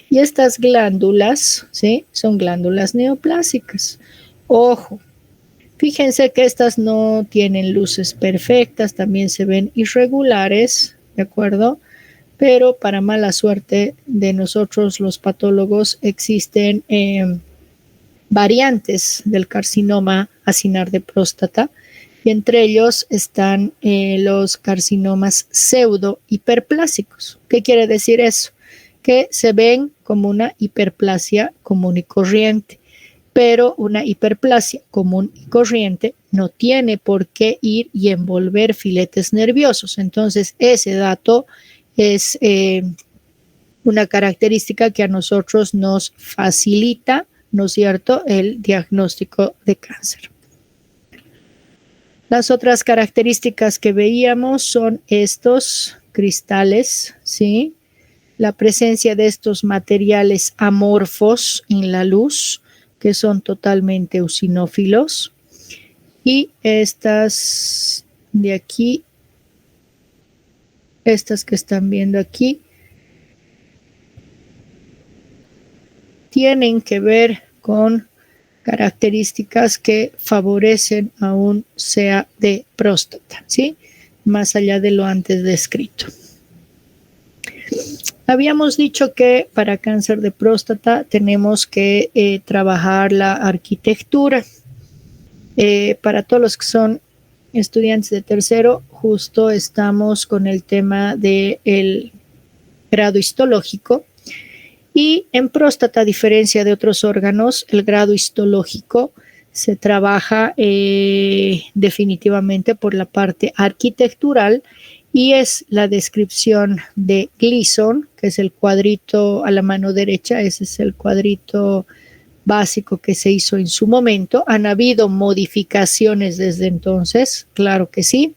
Y estas glándulas, ¿sí? Son glándulas neoplásicas. Ojo, fíjense que estas no tienen luces perfectas, también se ven irregulares, ¿de acuerdo? Pero para mala suerte de nosotros los patólogos existen variantes del carcinoma acinar de próstata, y entre ellos están los carcinomas pseudo hiperplásicos. ¿Qué quiere decir eso? Que se ven como una hiperplasia común y corriente, pero una hiperplasia común y corriente no tiene por qué ir y envolver filetes nerviosos. Entonces, ese dato es una característica que a nosotros nos facilita, ¿no es cierto?, el diagnóstico de cáncer. Las otras características que veíamos son estos cristales, ¿sí? La presencia de estos materiales amorfos en la luz, que son totalmente eosinófilos, y estas de aquí, estas que están viendo aquí, tienen que ver con características que favorecen a un CA de próstata, ¿sí? Más allá de lo antes descrito. Habíamos dicho que para cáncer de próstata tenemos que trabajar la arquitectura. Para todos los que son estudiantes de tercero, justo estamos con el tema del grado histológico. Y en próstata, a diferencia de otros órganos, el grado histológico se trabaja definitivamente por la parte arquitectural, y es la descripción de Gleason, que es el cuadrito a la mano derecha. Ese es el cuadrito básico que se hizo en su momento. ¿Han habido modificaciones desde entonces? Claro que sí.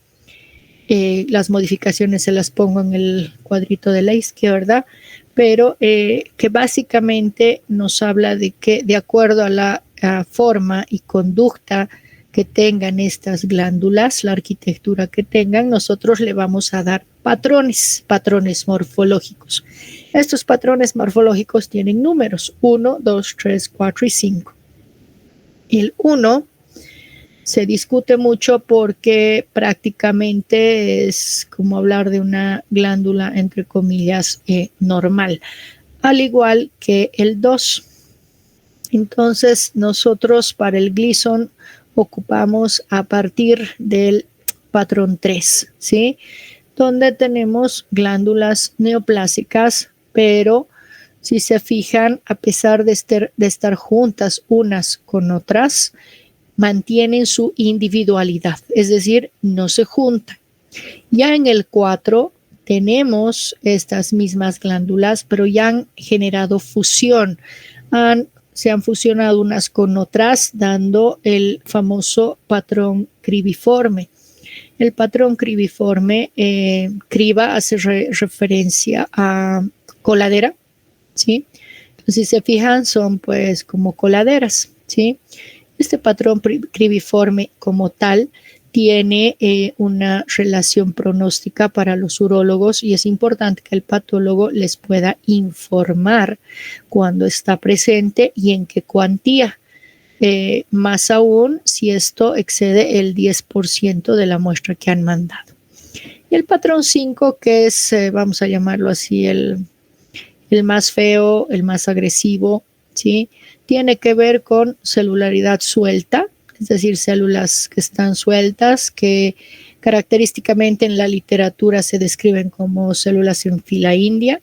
Las modificaciones se las pongo en el cuadrito de la izquierda, pero que básicamente nos habla de que de acuerdo a la forma y conducta que tengan estas glándulas, la arquitectura que tengan, nosotros le vamos a dar patrones morfológicos. Estos patrones morfológicos tienen números 1, 2, 3, 4 y 5. El 1 se discute mucho porque prácticamente es como hablar de una glándula, entre comillas, normal, al igual que el 2. Entonces, nosotros para el Gleason ocupamos a partir del patrón 3, ¿sí? Donde tenemos glándulas neoplásicas, pero si se fijan, a pesar de estar juntas unas con otras, mantienen su individualidad, es decir, no se juntan. Ya en el 4 tenemos estas mismas glándulas, pero ya han generado fusión, se han fusionado unas con otras, dando el famoso patrón cribiforme. El patrón cribiforme, criba hace referencia a coladera, ¿sí? Entonces, si se fijan, son pues como coladeras, ¿sí? Este patrón cribiforme como tal tiene una relación pronóstica para los urólogos y es importante que el patólogo les pueda informar cuando está presente y en qué cuantía. Más aún si esto excede el 10% de la muestra que han mandado. Y el patrón 5, que es, vamos a llamarlo así, el más feo, el más agresivo, ¿sí? Tiene que ver con celularidad suelta, es decir, células que están sueltas, que característicamente en la literatura se describen como células en fila india.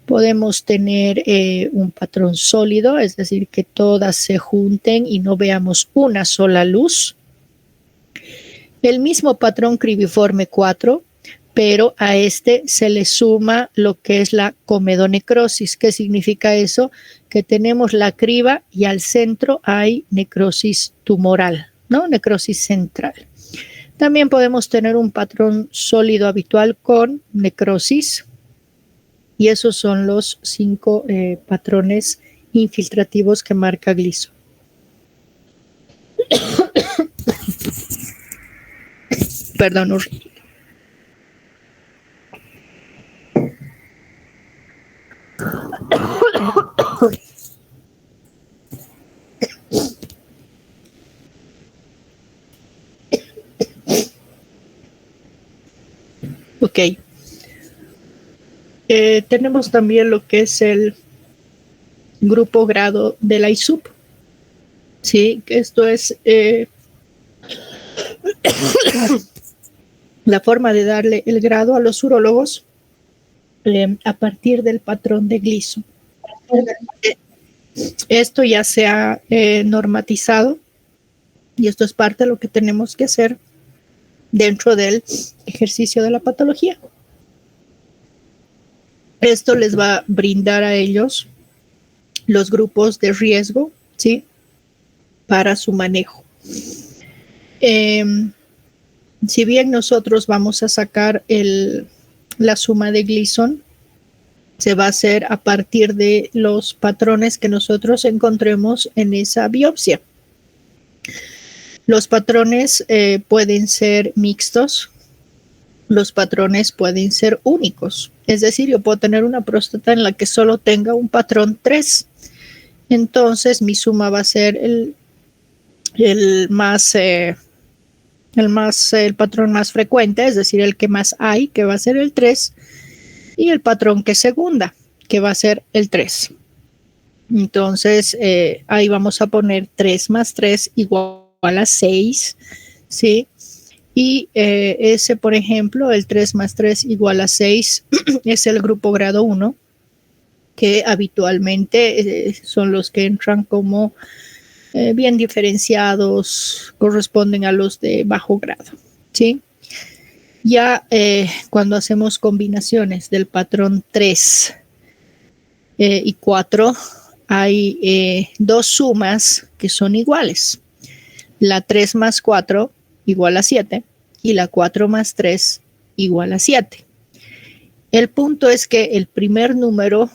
Podemos tener un patrón sólido, es decir, que todas se junten y no veamos una sola luz. El mismo patrón cribiforme 4, pero a este se le suma lo que es la comedonecrosis. ¿Qué significa eso? Que tenemos la criba y al centro hay necrosis tumoral, ¿no? Necrosis central. También podemos tener un patrón sólido habitual con necrosis. Y esos son los 5 patrones infiltrativos que marca Gleason. Perdón, ok. Tenemos también lo que es el grupo grado de la ISUP. Sí, esto es la forma de darle el grado a los urólogos a partir del patrón de Gleason. Esto ya se ha normatizado y esto es parte de lo que tenemos que hacer dentro del ejercicio de la patología. Esto les va a brindar a ellos los grupos de riesgo, ¿sí? Para su manejo. Si bien nosotros vamos a sacar la suma de Gleason, se va a hacer a partir de los patrones que nosotros encontremos en esa biopsia. Los patrones pueden ser mixtos, los patrones pueden ser únicos. Es decir, yo puedo tener una próstata en la que solo tenga un patrón 3. Entonces, mi suma va a ser el patrón más frecuente, es decir, el que más hay, que va a ser el 3, y el patrón que segunda, que va a ser el 3. Entonces, ahí vamos a poner 3 más 3 igual a 6, ¿sí? Y ese, por ejemplo, el 3 más 3 igual a 6, es el grupo grado 1, que habitualmente son los que entran como bien diferenciados, corresponden a los de bajo grado, ¿sí? Ya cuando hacemos combinaciones del patrón 3 y 4, hay 2 sumas que son iguales. La 3 más 4 igual a 7 y la 4 más 3 igual a 7. El punto es que el primer número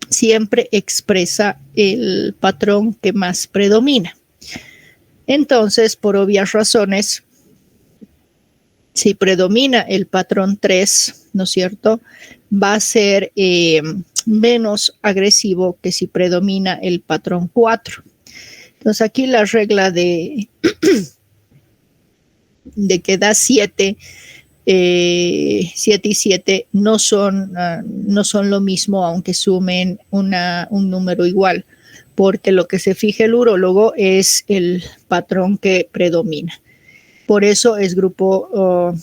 siempre expresa el patrón que más predomina. Entonces, por obvias razones, si predomina el patrón 3, ¿no es cierto?, va a ser menos agresivo que si predomina el patrón 4. Entonces aquí la regla de que da 7, 7 y 7 no son lo mismo, aunque sumen un número igual, porque lo que se fija el urólogo es el patrón que predomina. Por eso es grado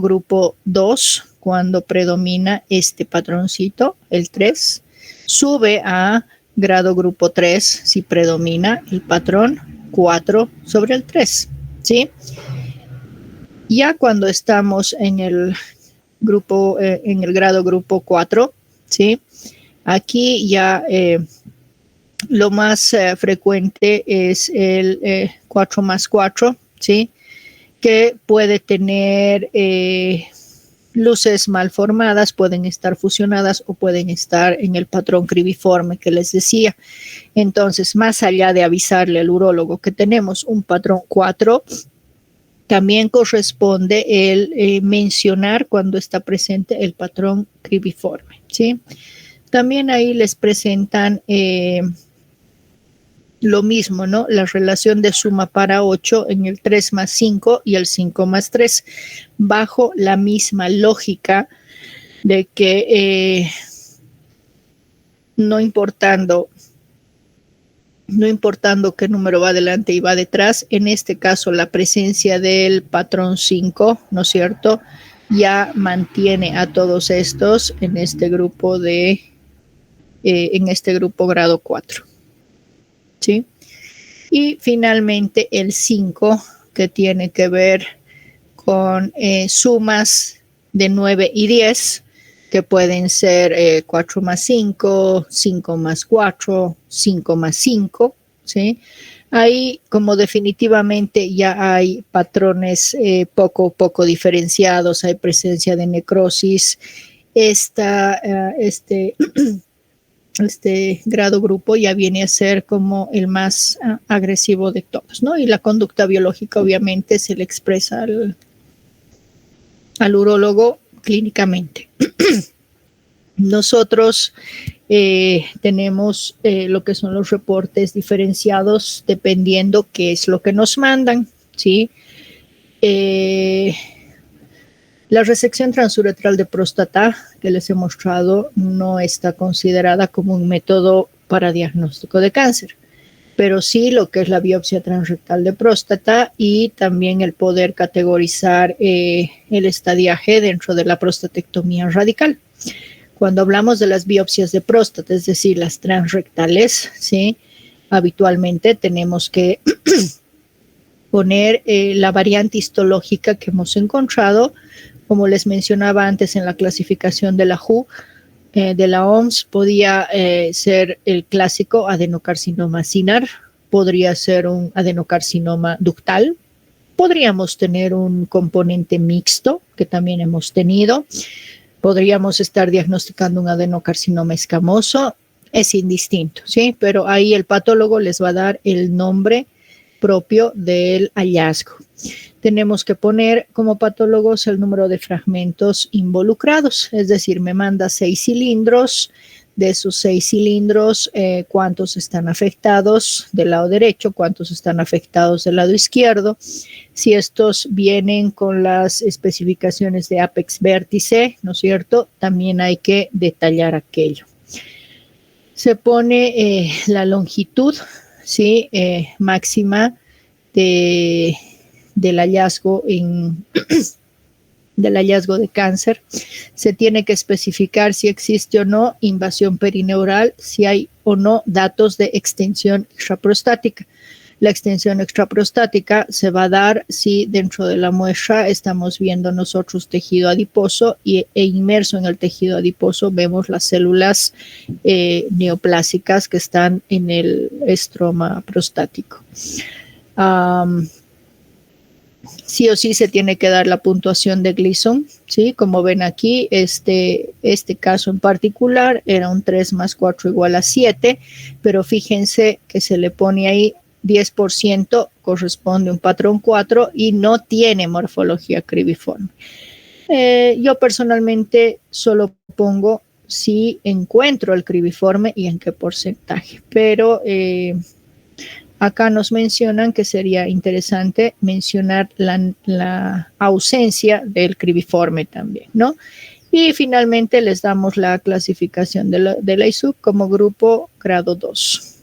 grupo 2, cuando predomina este patroncito, el 3, sube a grado grupo 3 si predomina el patrón 4 sobre el 3, ¿sí? Ya cuando estamos en el grado grupo 4, ¿sí? Aquí ya lo más frecuente es el 4 más 4, ¿sí? Que puede tener luces mal formadas, pueden estar fusionadas o pueden estar en el patrón cribiforme que les decía. Entonces, más allá de avisarle al urólogo que tenemos un patrón 4, también corresponde el mencionar cuando está presente el patrón cribiforme, ¿sí? También ahí les presentan lo mismo, ¿no? La relación de suma para 8 en el 3 más 5 y el 5 más 3, bajo la misma lógica de que no importando qué número va adelante y va detrás, en este caso la presencia del patrón 5, ¿no es cierto?, ya mantiene a todos estos en este grupo grado 4, ¿sí? Y finalmente el 5, que tiene que ver con sumas de 9 y 10, que pueden ser 4 más 5, 5 más 4, 5 más 5, ¿sí? Ahí, como definitivamente ya hay patrones poco diferenciados, hay presencia de necrosis, este grado grupo ya viene a ser como el más agresivo de todos, ¿no? Y la conducta biológica obviamente se le expresa al urólogo clínicamente. Nosotros tenemos lo que son los reportes diferenciados dependiendo qué es lo que nos mandan, ¿sí? La resección transuretral de próstata que les he mostrado no está considerada como un método para diagnóstico de cáncer, pero sí lo que es la biopsia transrectal de próstata y también el poder categorizar el estadiaje dentro de la prostatectomía radical. Cuando hablamos de las biopsias de próstata, es decir, las transrectales, ¿sí? Habitualmente tenemos que poner la variante histológica que hemos encontrado. Como les mencionaba antes en la clasificación de la WHO, de la OMS, podía ser el clásico adenocarcinoma cinar, podría ser un adenocarcinoma ductal, podríamos tener un componente mixto, que también hemos tenido, podríamos estar diagnosticando un adenocarcinoma escamoso, es indistinto, ¿sí? Pero ahí el patólogo les va a dar el nombre propio del hallazgo. Tenemos que poner como patólogos el número de fragmentos involucrados, es decir, me manda 6 cilindros, de esos 6 cilindros, cuántos están afectados del lado derecho, cuántos están afectados del lado izquierdo. Si estos vienen con las especificaciones de apex vértice, ¿no es cierto? También hay que detallar aquello. Se pone la longitud, ¿sí? Máxima del hallazgo del hallazgo de cáncer. Se tiene que especificar si existe o no invasión perineural, si hay o no datos de extensión extraprostática. La extensión extraprostática se va a dar si dentro de la muestra estamos viendo nosotros tejido adiposo e inmerso en el tejido adiposo vemos las células neoplásicas que están en el estroma prostático. Sí o sí se tiene que dar la puntuación de Gleason, ¿sí? Como ven aquí, este caso en particular era un 3 más 4 igual a 7, pero fíjense que se le pone ahí 10% corresponde a un patrón 4 y no tiene morfología cribiforme. Yo personalmente solo pongo si encuentro el cribiforme y en qué porcentaje, pero Acá nos mencionan que sería interesante mencionar la ausencia del cribiforme también, ¿no? Y finalmente les damos la clasificación de la ISUP como grupo grado 2.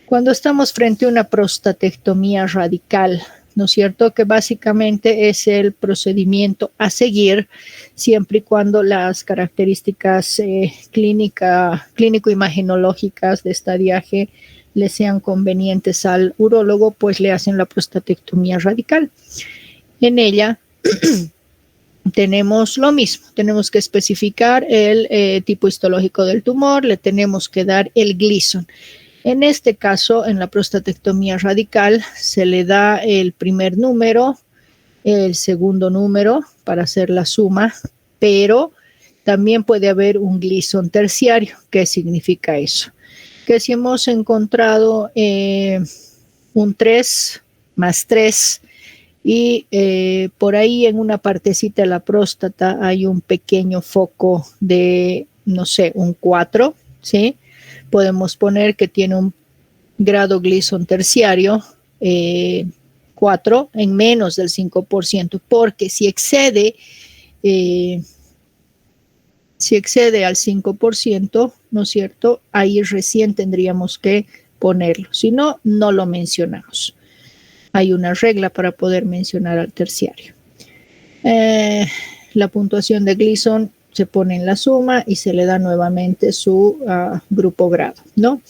Cuando estamos frente a una prostatectomía radical, ¿no es cierto? Que básicamente es el procedimiento a seguir siempre y cuando las características clínico-imagenológicas de estadiaje le sean convenientes al urólogo, pues le hacen la prostatectomía radical. En ella tenemos lo mismo, tenemos que especificar el tipo histológico del tumor, le tenemos que dar el Gleason. En este caso, en la prostatectomía radical, se le da el primer número, el segundo número para hacer la suma, pero también puede haber un Gleason terciario. ¿Qué significa eso? Que si hemos encontrado un 3 más 3 y por ahí en una partecita de la próstata hay un pequeño foco de, no sé, un 4, ¿sí? Podemos poner que tiene un grado Gleason terciario 4 en menos del 5%, porque si excede al 5%, ¿no es cierto? Ahí recién tendríamos que ponerlo. Si no, no lo mencionamos. Hay una regla para poder mencionar al terciario. La puntuación de Gleason se pone en la suma y se le da nuevamente su grupo grado, ¿no?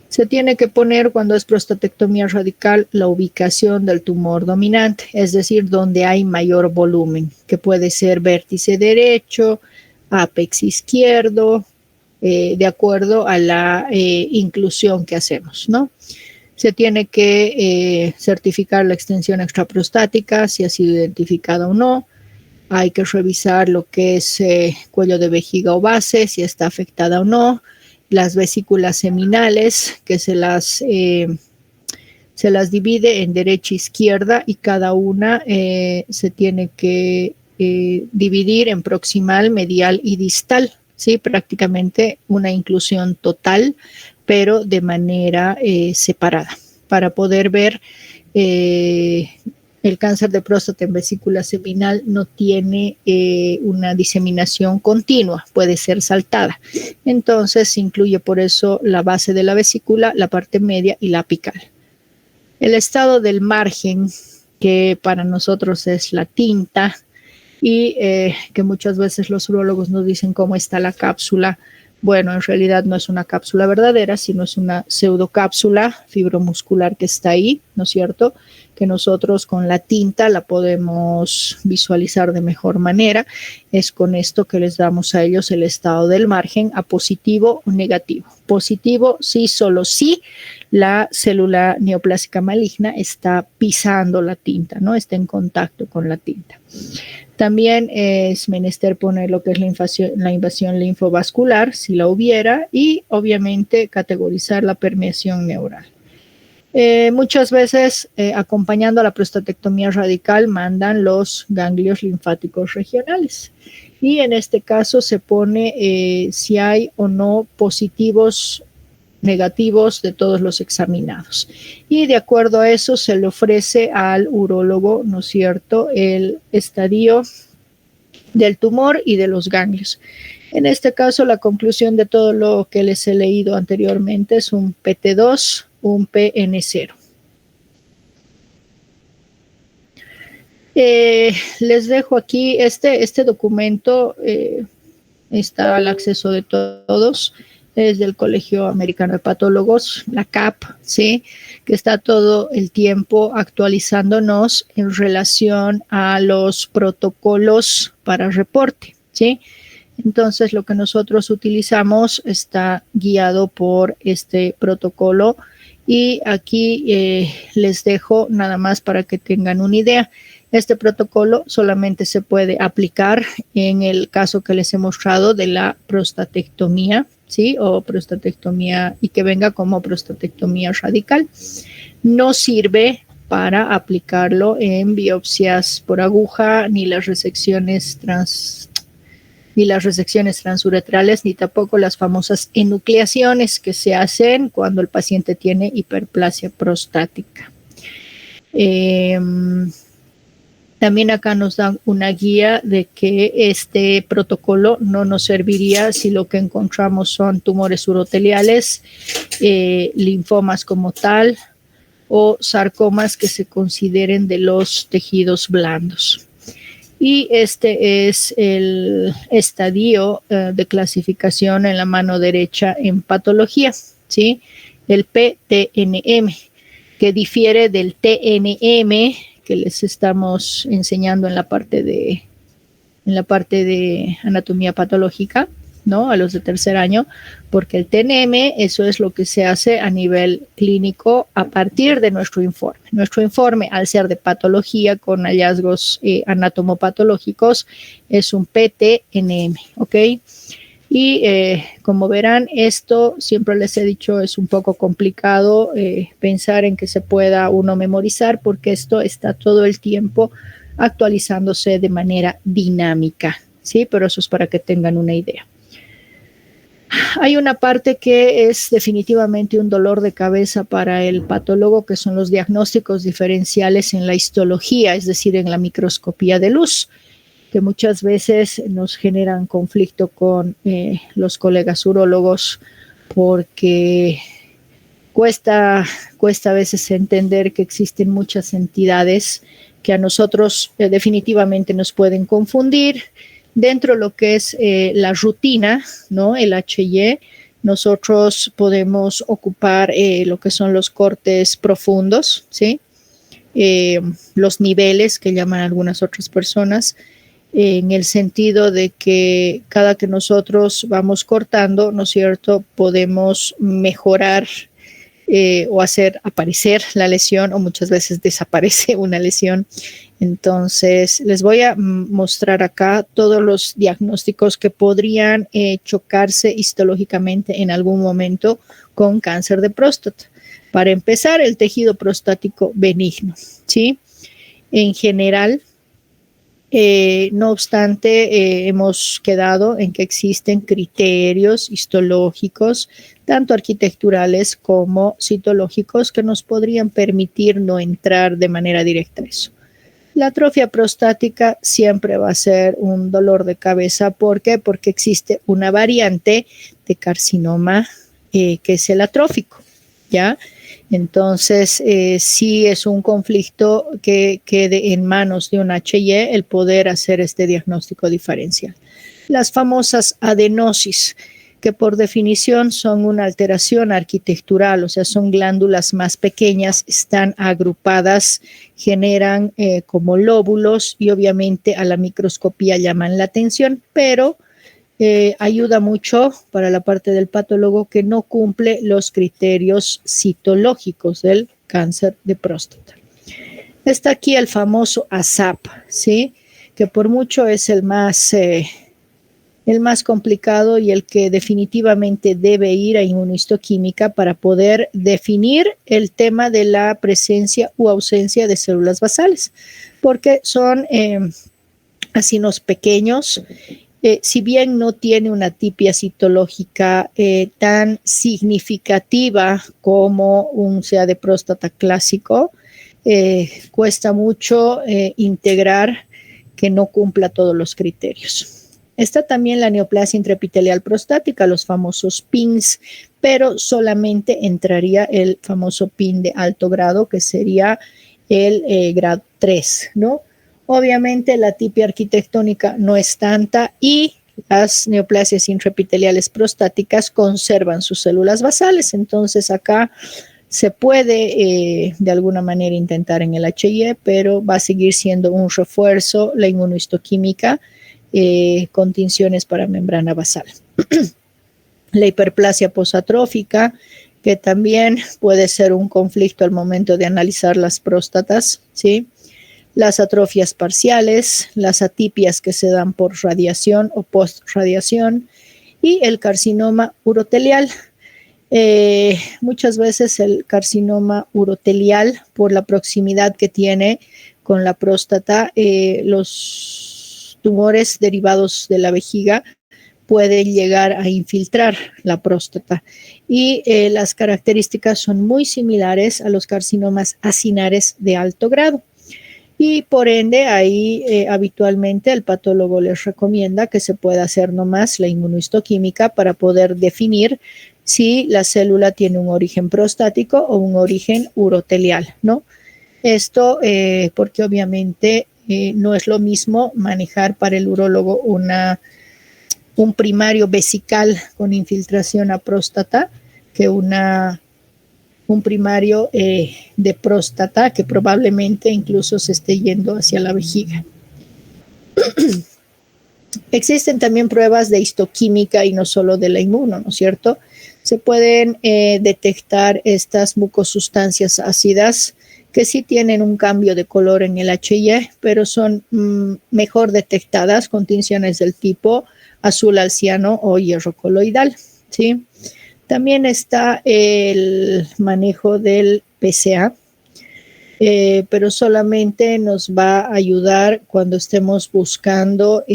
Se tiene que poner cuando es prostatectomía radical la ubicación del tumor dominante, es decir, donde hay mayor volumen, que puede ser vértice derecho, ápex izquierdo, de acuerdo a la inclusión que hacemos, ¿no? Se tiene que certificar la extensión extraprostática, si ha sido identificada o no. Hay que revisar lo que es cuello de vejiga o base, si está afectada o no. Las vesículas seminales, que se las divide en derecha e izquierda y cada una se tiene que dividir en proximal, medial y distal, ¿sí? Prácticamente una inclusión total, pero de manera separada, para poder ver el cáncer de próstata en vesícula seminal no tiene una diseminación continua, puede ser saltada. Entonces se incluye por eso la base de la vesícula, la parte media y la apical. El estado del margen, que para nosotros es la tinta, y que muchas veces los urólogos nos dicen cómo está la cápsula. Bueno, en realidad no es una cápsula verdadera, sino es una pseudocápsula fibromuscular que está ahí, ¿no es cierto? Que nosotros con la tinta la podemos visualizar de mejor manera. Es con esto que les damos a ellos el estado del margen a positivo o negativo. Positivo, sí, solo sí la célula neoplásica maligna está pisando la tinta, ¿no? Está en contacto con la tinta. También es menester poner lo que es la invasión linfovascular, si la hubiera, y obviamente categorizar la permeación neural. Muchas veces, acompañando a la prostatectomía radical, mandan los ganglios linfáticos regionales. Y en este caso se pone si hay o no positivos negativos de todos los examinados. Y de acuerdo a eso se le ofrece al urólogo, ¿no es cierto?, el estadio del tumor y de los ganglios. En este caso, la conclusión de todo lo que les he leído anteriormente es un PT2, un PN0. Les dejo aquí este documento, está al acceso de todos. Es del Colegio Americano de Patólogos, la CAP, ¿sí? Que está todo el tiempo actualizándonos en relación a los protocolos para reporte, ¿sí? Entonces, lo que nosotros utilizamos está guiado por este protocolo y aquí les dejo nada más para que tengan una idea. Este protocolo solamente se puede aplicar en el caso que les he mostrado de la prostatectomía, ¿sí? O prostatectomía y que venga como prostatectomía radical. No sirve para aplicarlo en biopsias por aguja ni las resecciones ni las resecciones transuretrales, ni tampoco las famosas enucleaciones que se hacen cuando el paciente tiene hiperplasia prostática. También acá nos dan una guía de que este protocolo no nos serviría si lo que encontramos son tumores uroteliales, linfomas como tal, o sarcomas que se consideren de los tejidos blandos. Y este es el estadio de clasificación en la mano derecha en patología, ¿sí? El PTNM, que difiere del TNM que les estamos enseñando en la parte de anatomía patológica, ¿no? A los de tercer año, porque el TNM, eso es lo que se hace a nivel clínico a partir de nuestro informe. Nuestro informe, al ser de patología con hallazgos anatomopatológicos, es un PTNM, ¿ok? Y como verán, esto siempre les he dicho es un poco complicado pensar en que se pueda uno memorizar porque esto está todo el tiempo actualizándose de manera dinámica, ¿sí? Pero eso es para que tengan una idea. Hay una parte que es definitivamente un dolor de cabeza para el patólogo, que son los diagnósticos diferenciales en la histología, es decir, en la microscopía de luz, que muchas veces nos generan conflicto con los colegas urólogos porque cuesta a veces entender que existen muchas entidades que a nosotros definitivamente nos pueden confundir. Dentro de lo que es la rutina, ¿no? El HY, nosotros podemos ocupar lo que son los cortes profundos, ¿sí? Los niveles que llaman algunas otras personas, en el sentido de que cada que nosotros vamos cortando, ¿no es cierto?, podemos mejorar o hacer aparecer la lesión, o muchas veces desaparece una lesión. Entonces, les voy a mostrar acá todos los diagnósticos que podrían chocarse histológicamente en algún momento con cáncer de próstata. Para empezar, el tejido prostático benigno, ¿sí? En general, no obstante, hemos quedado en que existen criterios histológicos, tanto arquitecturales como citológicos, que nos podrían permitir no entrar de manera directa a eso. La atrofia prostática siempre va a ser un dolor de cabeza. ¿Por qué? Porque existe una variante de carcinoma que es el atrófico, ¿ya? Entonces, sí es un conflicto que quede en manos de un HY el poder hacer este diagnóstico diferencial. Las famosas adenosis, que por definición son una alteración arquitectural, o sea, son glándulas más pequeñas, están agrupadas, generan como lóbulos y obviamente a la microscopía llaman la atención, pero ayuda mucho para la parte del patólogo que no cumple los criterios citológicos del cáncer de próstata. Está aquí el famoso ASAP, ¿sí? Que por mucho es el más complicado y el que definitivamente debe ir a inmunohistoquímica para poder definir el tema de la presencia u ausencia de células basales, porque son acinos pequeños. Si bien no tiene una tipia citológica tan significativa como un CA de próstata clásico, cuesta mucho integrar que no cumpla todos los criterios. Está también la neoplasia intraepitelial prostática, los famosos PINs, pero solamente entraría el famoso PIN de alto grado, que sería el grado 3, ¿no? Obviamente la tipia arquitectónica no es tanta y las neoplasias intraepiteliales prostáticas conservan sus células basales. Entonces acá se puede de alguna manera intentar en el HY, pero va a seguir siendo un refuerzo la inmunohistoquímica con tinciones para membrana basal. La hiperplasia posatrófica, que también puede ser un conflicto al momento de analizar las próstatas, ¿sí? Las atrofias parciales, las atipias que se dan por radiación o post-radiación y el carcinoma urotelial. Muchas veces el carcinoma urotelial, por la proximidad que tiene con la próstata, los tumores derivados de la vejiga pueden llegar a infiltrar la próstata y las características son muy similares a los carcinomas acinares de alto grado. Y por ende, ahí habitualmente el patólogo les recomienda que se pueda hacer nomás la inmunohistoquímica para poder definir si la célula tiene un origen prostático o un origen urotelial, ¿no? Esto porque obviamente no es lo mismo manejar para el urólogo un primario vesical con infiltración a próstata que un primario de próstata que probablemente incluso se esté yendo hacia la vejiga. Existen también pruebas de histoquímica y no solo de la inmuno, ¿no es cierto? Se pueden detectar estas mucosustancias ácidas que sí tienen un cambio de color en el HY, pero son mejor detectadas con tinciones del tipo azul alciano o hierro coloidal, ¿sí? También está el manejo del PSA, pero solamente nos va a ayudar cuando estemos buscando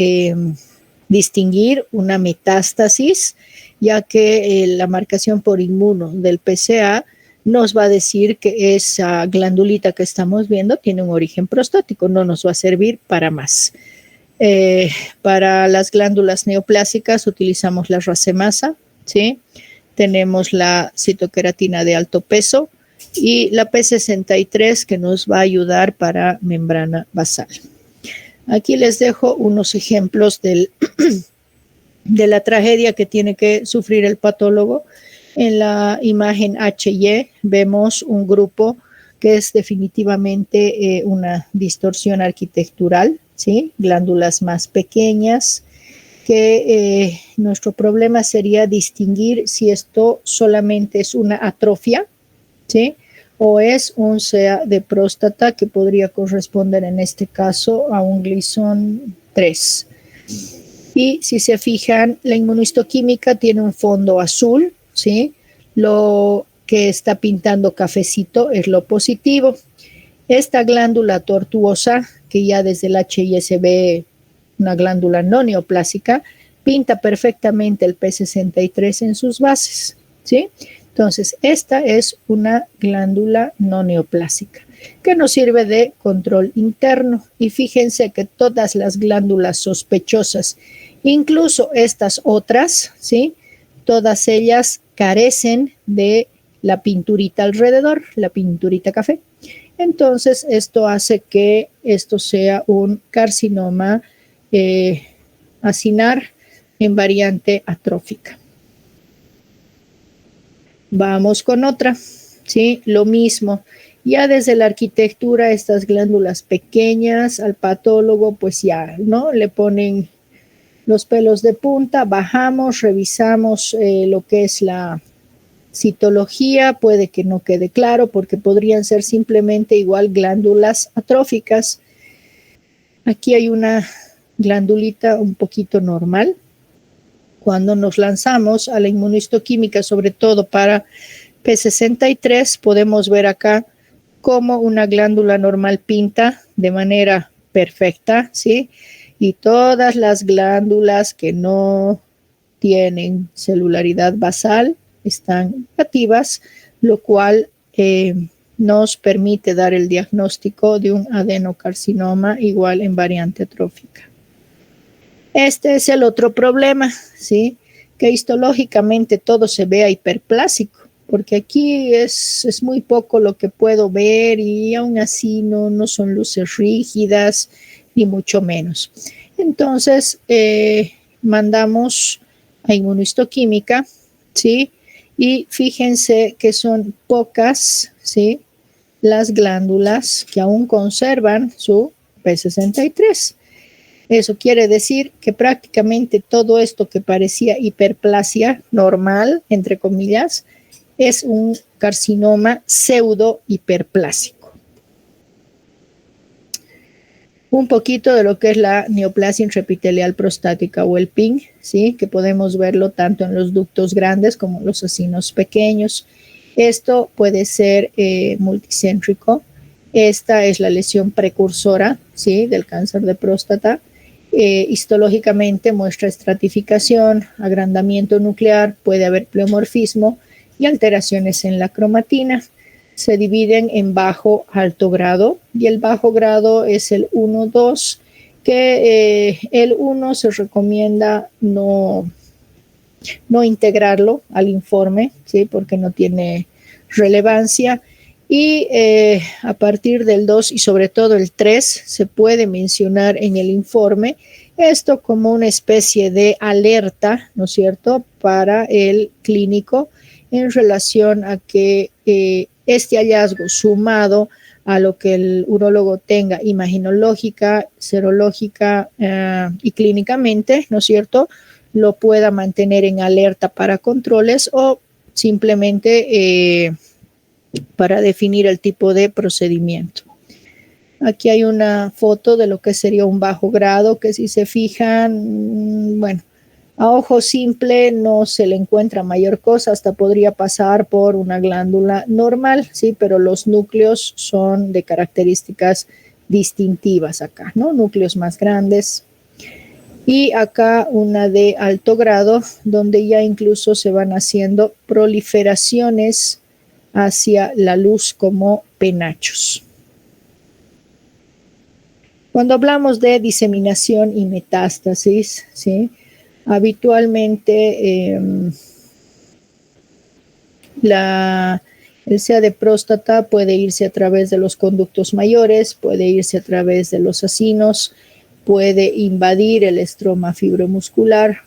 distinguir una metástasis, ya que la marcación por inmuno del PSA nos va a decir que esa glandulita que estamos viendo tiene un origen prostático, no nos va a servir para más. Para las glándulas neoplásicas utilizamos la racemasa, ¿sí? Tenemos la citoqueratina de alto peso y la P63 que nos va a ayudar para membrana basal. Aquí les dejo unos ejemplos de la tragedia que tiene que sufrir el patólogo. En la imagen HY vemos un grupo que es definitivamente una distorsión arquitectural, ¿sí? Glándulas más pequeñas, que nuestro problema sería distinguir si esto solamente es una atrofia, ¿sí? O es un CA de próstata que podría corresponder en este caso a un Gleason 3. Y si se fijan, la inmunohistoquímica tiene un fondo azul, ¿sí? Lo que está pintando cafecito es lo positivo. Esta glándula tortuosa, que ya desde el HY se ve una glándula no neoplásica, pinta perfectamente el P63 en sus bases, ¿sí? Entonces, esta es una glándula no neoplásica que nos sirve de control interno. Y fíjense que todas las glándulas sospechosas, incluso estas otras, ¿sí? Todas ellas carecen de la pinturita alrededor, la pinturita café. Entonces, esto hace que esto sea un carcinoma acinar en variante atrófica. Vamos con otra, ¿sí? Lo mismo. Ya desde la arquitectura, estas glándulas pequeñas, al patólogo, pues ya, ¿no? Le ponen los pelos de punta, bajamos, revisamos lo que es la citología, puede que no quede claro porque podrían ser simplemente igual glándulas atróficas. Aquí hay una glandulita un poquito normal. Cuando nos lanzamos a la inmunohistoquímica, sobre todo para P63, podemos ver acá cómo una glándula normal pinta de manera perfecta, ¿sí? Y todas las glándulas que no tienen celularidad basal están activas, lo cual nos permite dar el diagnóstico de un adenocarcinoma igual en variante atrófica. Este es el otro problema, ¿sí? Que histológicamente todo se vea hiperplásico, porque aquí es muy poco lo que puedo ver y aún así no son luces rígidas, ni mucho menos. Entonces, mandamos a inmunohistoquímica, ¿sí? Y fíjense que son pocas, ¿sí? Las glándulas que aún conservan su P63. Eso quiere decir que prácticamente todo esto que parecía hiperplasia normal, entre comillas, es un carcinoma pseudo hiperplásico. Un poquito de lo que es la neoplasia intraepitelial prostática o el PIN, ¿sí? Que podemos verlo tanto en los ductos grandes como en los acinos pequeños. Esto puede ser multicéntrico. Esta es la lesión precursora, ¿sí? Del cáncer de próstata. Histológicamente muestra estratificación, agrandamiento nuclear, puede haber pleomorfismo y alteraciones en la cromatina. Se dividen en bajo, alto grado, y el bajo grado es el 1-2, que el 1 se recomienda no integrarlo al informe, ¿sí? Porque no tiene relevancia. Y a partir del 2 y sobre todo el 3 se puede mencionar en el informe esto como una especie de alerta, ¿no es cierto?, para el clínico en relación a que este hallazgo sumado a lo que el urólogo tenga imaginológica, serológica y clínicamente, ¿no es cierto?, lo pueda mantener en alerta para controles o simplemente para definir el tipo de procedimiento. Aquí hay una foto de lo que sería un bajo grado, que si se fijan, bueno, a ojo simple no se le encuentra mayor cosa, hasta podría pasar por una glándula normal, ¿sí? Pero los núcleos son de características distintivas acá, ¿no? Núcleos más grandes. Y acá una de alto grado, donde ya incluso se van haciendo proliferaciones hacia la luz como penachos. Cuando hablamos de diseminación y metástasis, ¿sí?, habitualmente el SEA de próstata puede irse a través de los conductos mayores, puede irse a través de los acinos, puede invadir el estroma fibromuscular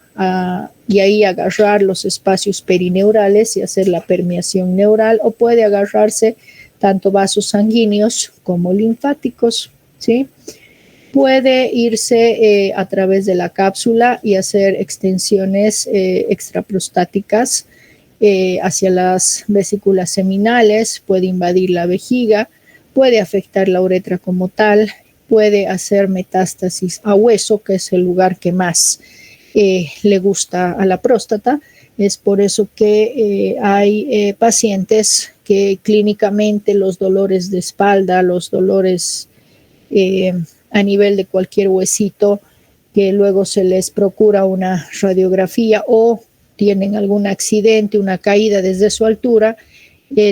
y ahí agarrar los espacios perineurales y hacer la permeación neural, o puede agarrarse tanto vasos sanguíneos como linfáticos, ¿sí? Puede irse a través de la cápsula y hacer extensiones extraprostáticas hacia las vesículas seminales, puede invadir la vejiga, puede afectar la uretra como tal, puede hacer metástasis a hueso, que es el lugar que más le gusta a la próstata. Es por eso que hay pacientes que clínicamente los dolores de espalda, los dolores a nivel de cualquier huesito, que luego se les procura una radiografía o tienen algún accidente, una caída desde su altura,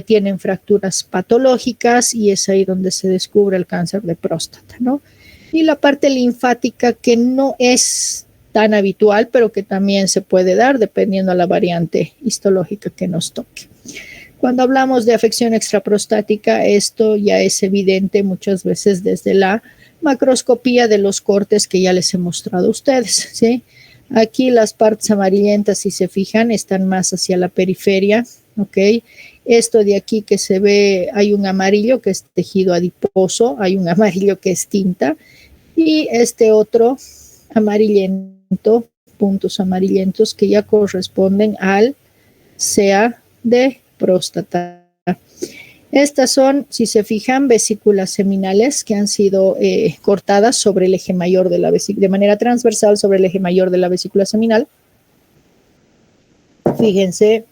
tienen fracturas patológicas y es ahí donde se descubre el cáncer de próstata, ¿no? Y la parte linfática, que no es tan habitual, pero que también se puede dar dependiendo de la variante histológica que nos toque. Cuando hablamos de afección extraprostática, esto ya es evidente muchas veces desde la macroscopía de los cortes que ya les he mostrado a ustedes, ¿sí? Aquí las partes amarillentas, si se fijan, están más hacia la periferia, ¿ok? Esto de aquí que se ve, hay un amarillo que es tejido adiposo, hay un amarillo que es tinta, y este otro amarillento, puntos amarillentos que ya corresponden al SEA de próstata. Estas son, si se fijan, vesículas seminales que han sido cortadas sobre el eje mayor de la vesícula, de manera transversal sobre el eje mayor de la vesícula seminal. Fíjense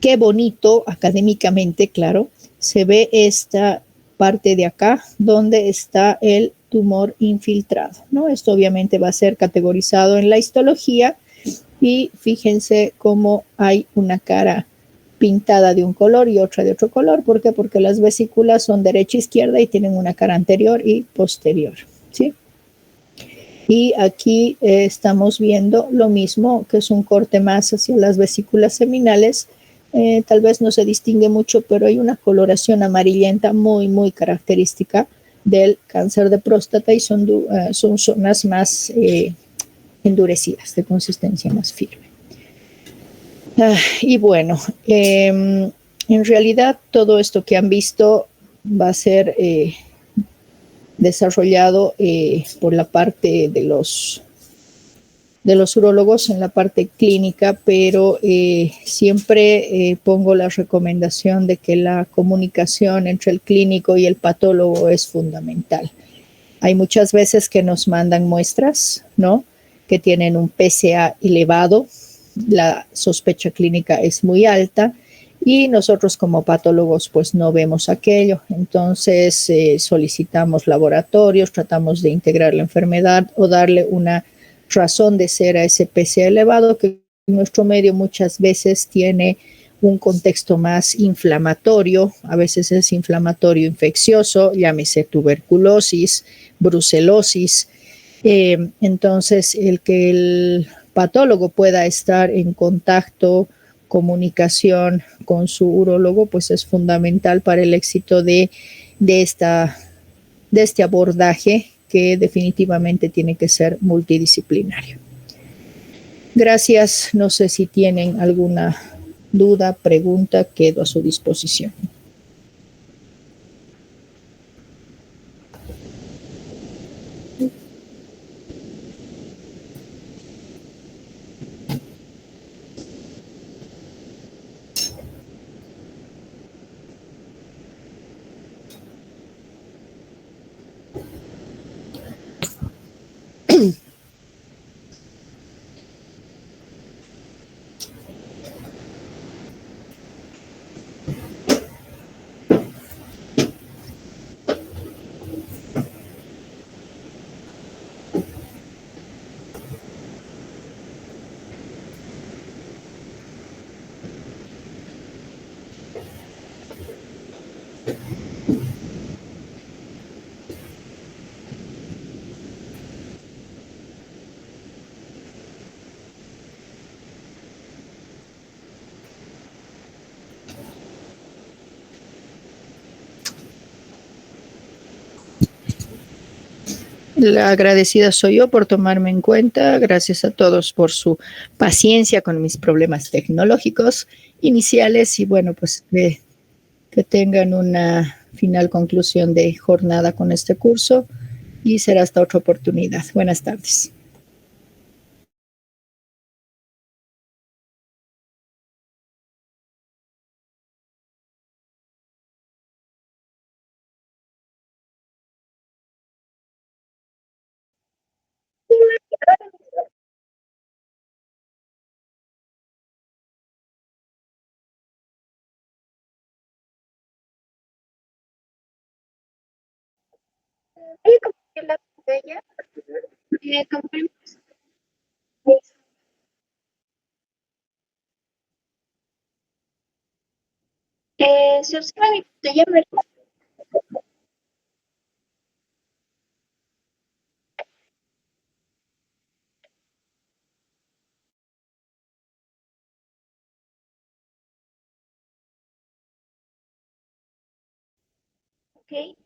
qué bonito, académicamente, claro, se ve esta parte de acá donde está el tumor infiltrado, ¿no? Esto obviamente va a ser categorizado en la histología y fíjense cómo hay una cara pintada de un color y otra de otro color. ¿Por qué? Porque las vesículas son derecha e izquierda y tienen una cara anterior y posterior, ¿sí? Y aquí estamos viendo lo mismo, que es un corte más hacia las vesículas seminales. Tal vez no se distingue mucho, pero hay una coloración amarillenta muy, muy característica del cáncer de próstata y son zonas más endurecidas, de consistencia más firme. Y bueno, en realidad todo esto que han visto va a ser desarrollado por la parte de los urólogos en la parte clínica, pero siempre pongo la recomendación de que la comunicación entre el clínico y el patólogo es fundamental. Hay muchas veces que nos mandan muestras, ¿no?, que tienen un PSA elevado, la sospecha clínica es muy alta y nosotros como patólogos pues no vemos aquello. Entonces solicitamos laboratorios, tratamos de integrar la enfermedad o darle una razón de ser a ese PSA elevado, que en nuestro medio muchas veces tiene un contexto más inflamatorio, a veces es inflamatorio infeccioso, llámese tuberculosis, brucelosis. Entonces, el que el patólogo pueda estar en contacto, comunicación con su urólogo, pues es fundamental para el éxito de, esta, de este abordaje que definitivamente tiene que ser multidisciplinario. Gracias. No sé si tienen alguna duda, pregunta, quedo a su disposición. La agradecida soy yo por tomarme en cuenta. Gracias a todos por su paciencia con mis problemas tecnológicos iniciales y bueno, pues que tengan una final conclusión de jornada con este curso y será hasta otra oportunidad. Buenas tardes. Se observa mi pantalla, ¿verdad? Ok.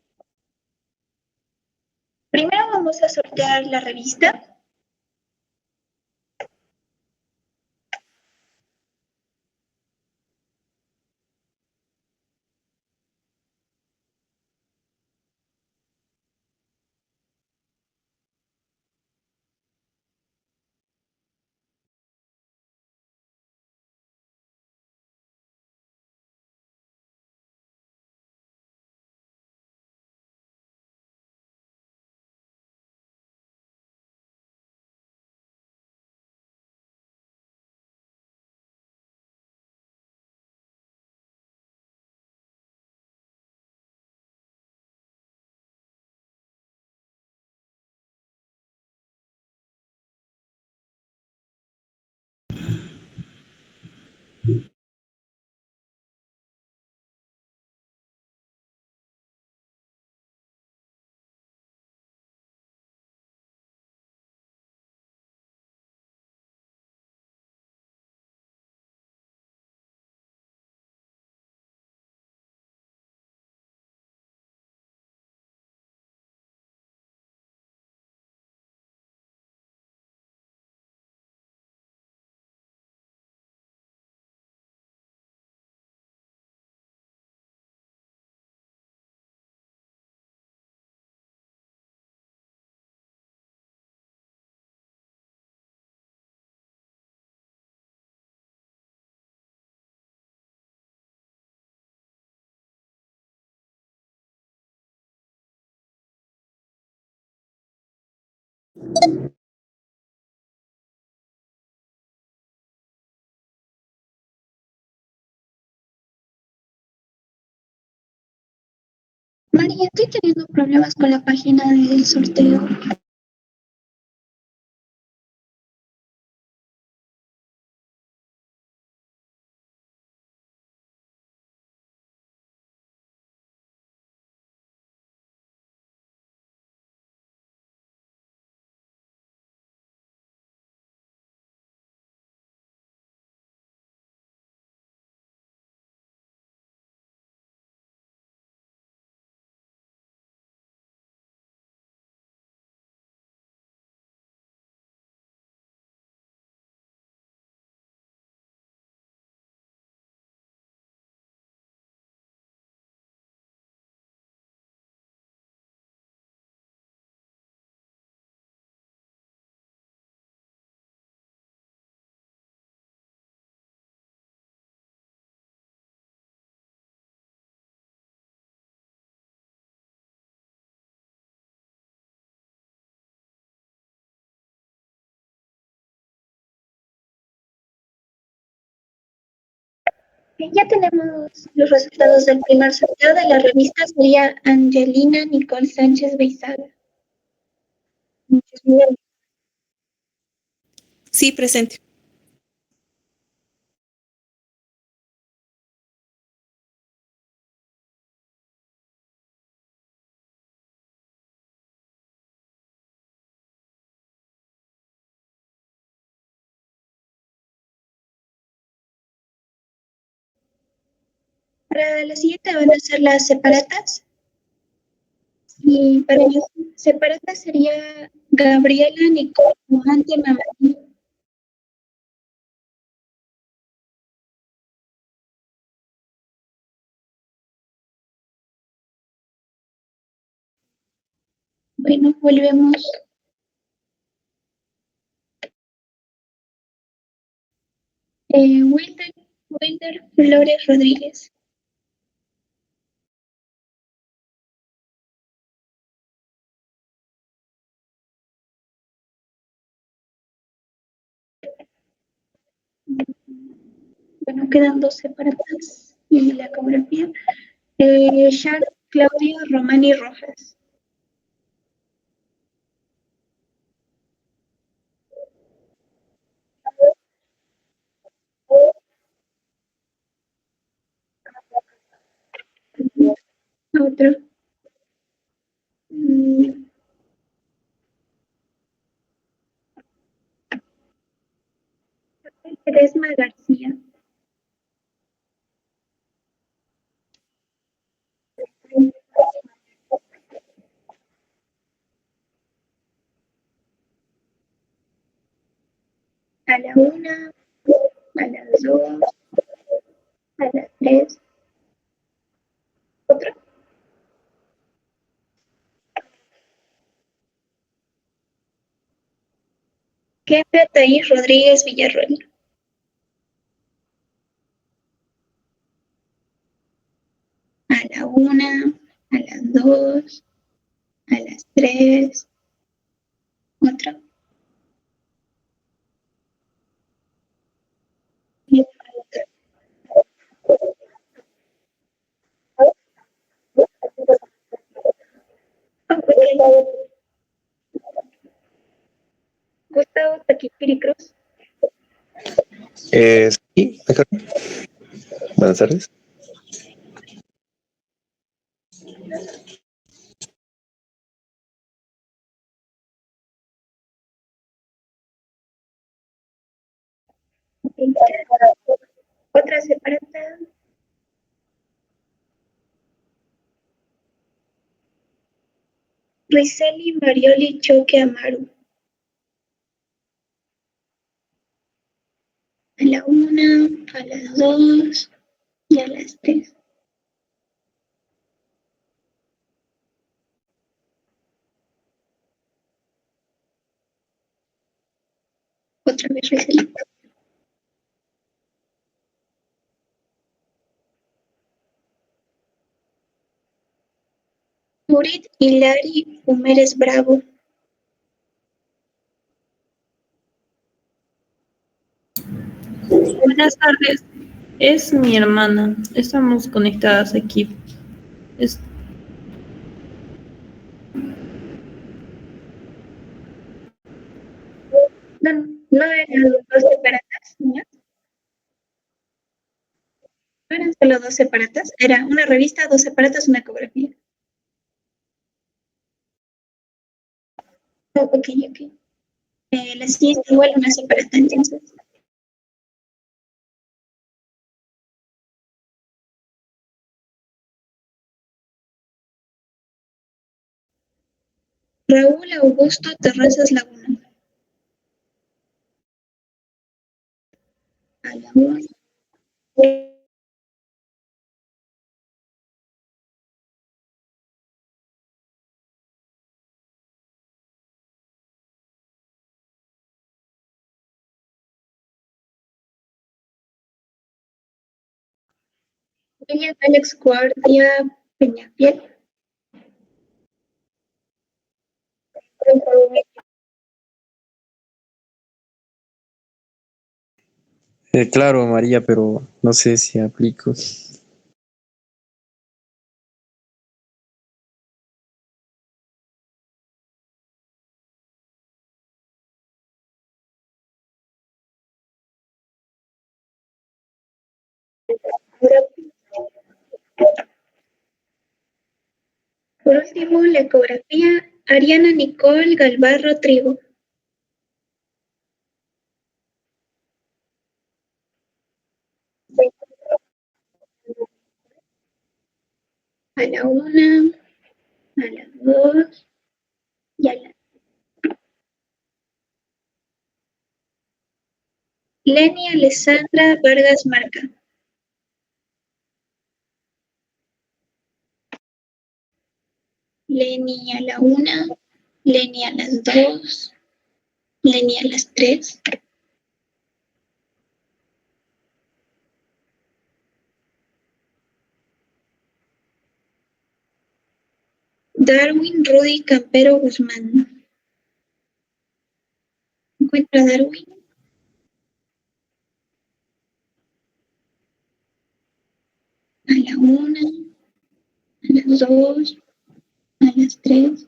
Primero vamos a sortear la revista. María, estoy teniendo problemas con la página del sorteo. Ya tenemos los resultados del primer sorteo de la revista. Sería Angelina Nicole Sánchez Beizaga. Sí, presente. Para la siguiente van a ser las separatas. Y para las separatas sería Gabriela Nicole Mojante Mamani. Bueno, volvemos. Wilder Flores Rodríguez. Bueno, quedan dos separatas y la ecografía. Char Claudio Romani Rojas. Otro. Teresma García. A la 1, a las 2, a las 3. Otro. Jefe Ataís Rodríguez Villarroel. A la 1, a las 2, a las 3. Otro. Gustavo Taquipiri Cruz. Sí, acá. Buenas tardes. Otra separata. Rizeli Marioli Choque Amaru. A la 1, a las 2 y a las 3. Otra vez Rizeli. Murit Hilari Humérez Bravo. Buenas tardes, es mi hermana. Estamos conectadas aquí. no eran dos separatas, ¿no? No eran solo dos separatas, era una revista, dos separatas, una ecografía. Oh, ok. La siguiente igual una separata, entonces. Raúl Augusto Terrazas Laguna. A la una. William Alex Guardia Peñafiel. Claro, María, pero no sé si aplico. Por último, la ecografía, Ariana Nicole Galvarro Trigo. A la una, a las dos y a la... Leni Alessandra Vargas Marca. Leni a la una, Leni a las dos, Leni a las tres. Darwin Rudy Campero Guzmán. ¿Encuentra Darwin? A la una, a las dos, a las tres.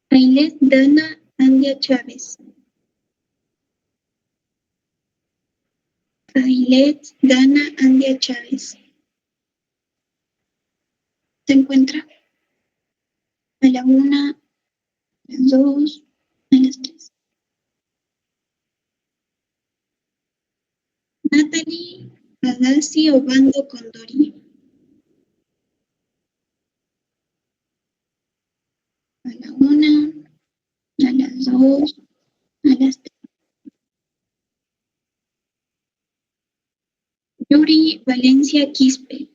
Ailet Dana Andia Chávez. Ailet Dana Andia Chávez. ¿Se encuentra? A la una, a las dos, a las tres. Natalie Agassi Obando Condori. A la una, a las dos, a las tres. Yuri Valencia Quispe.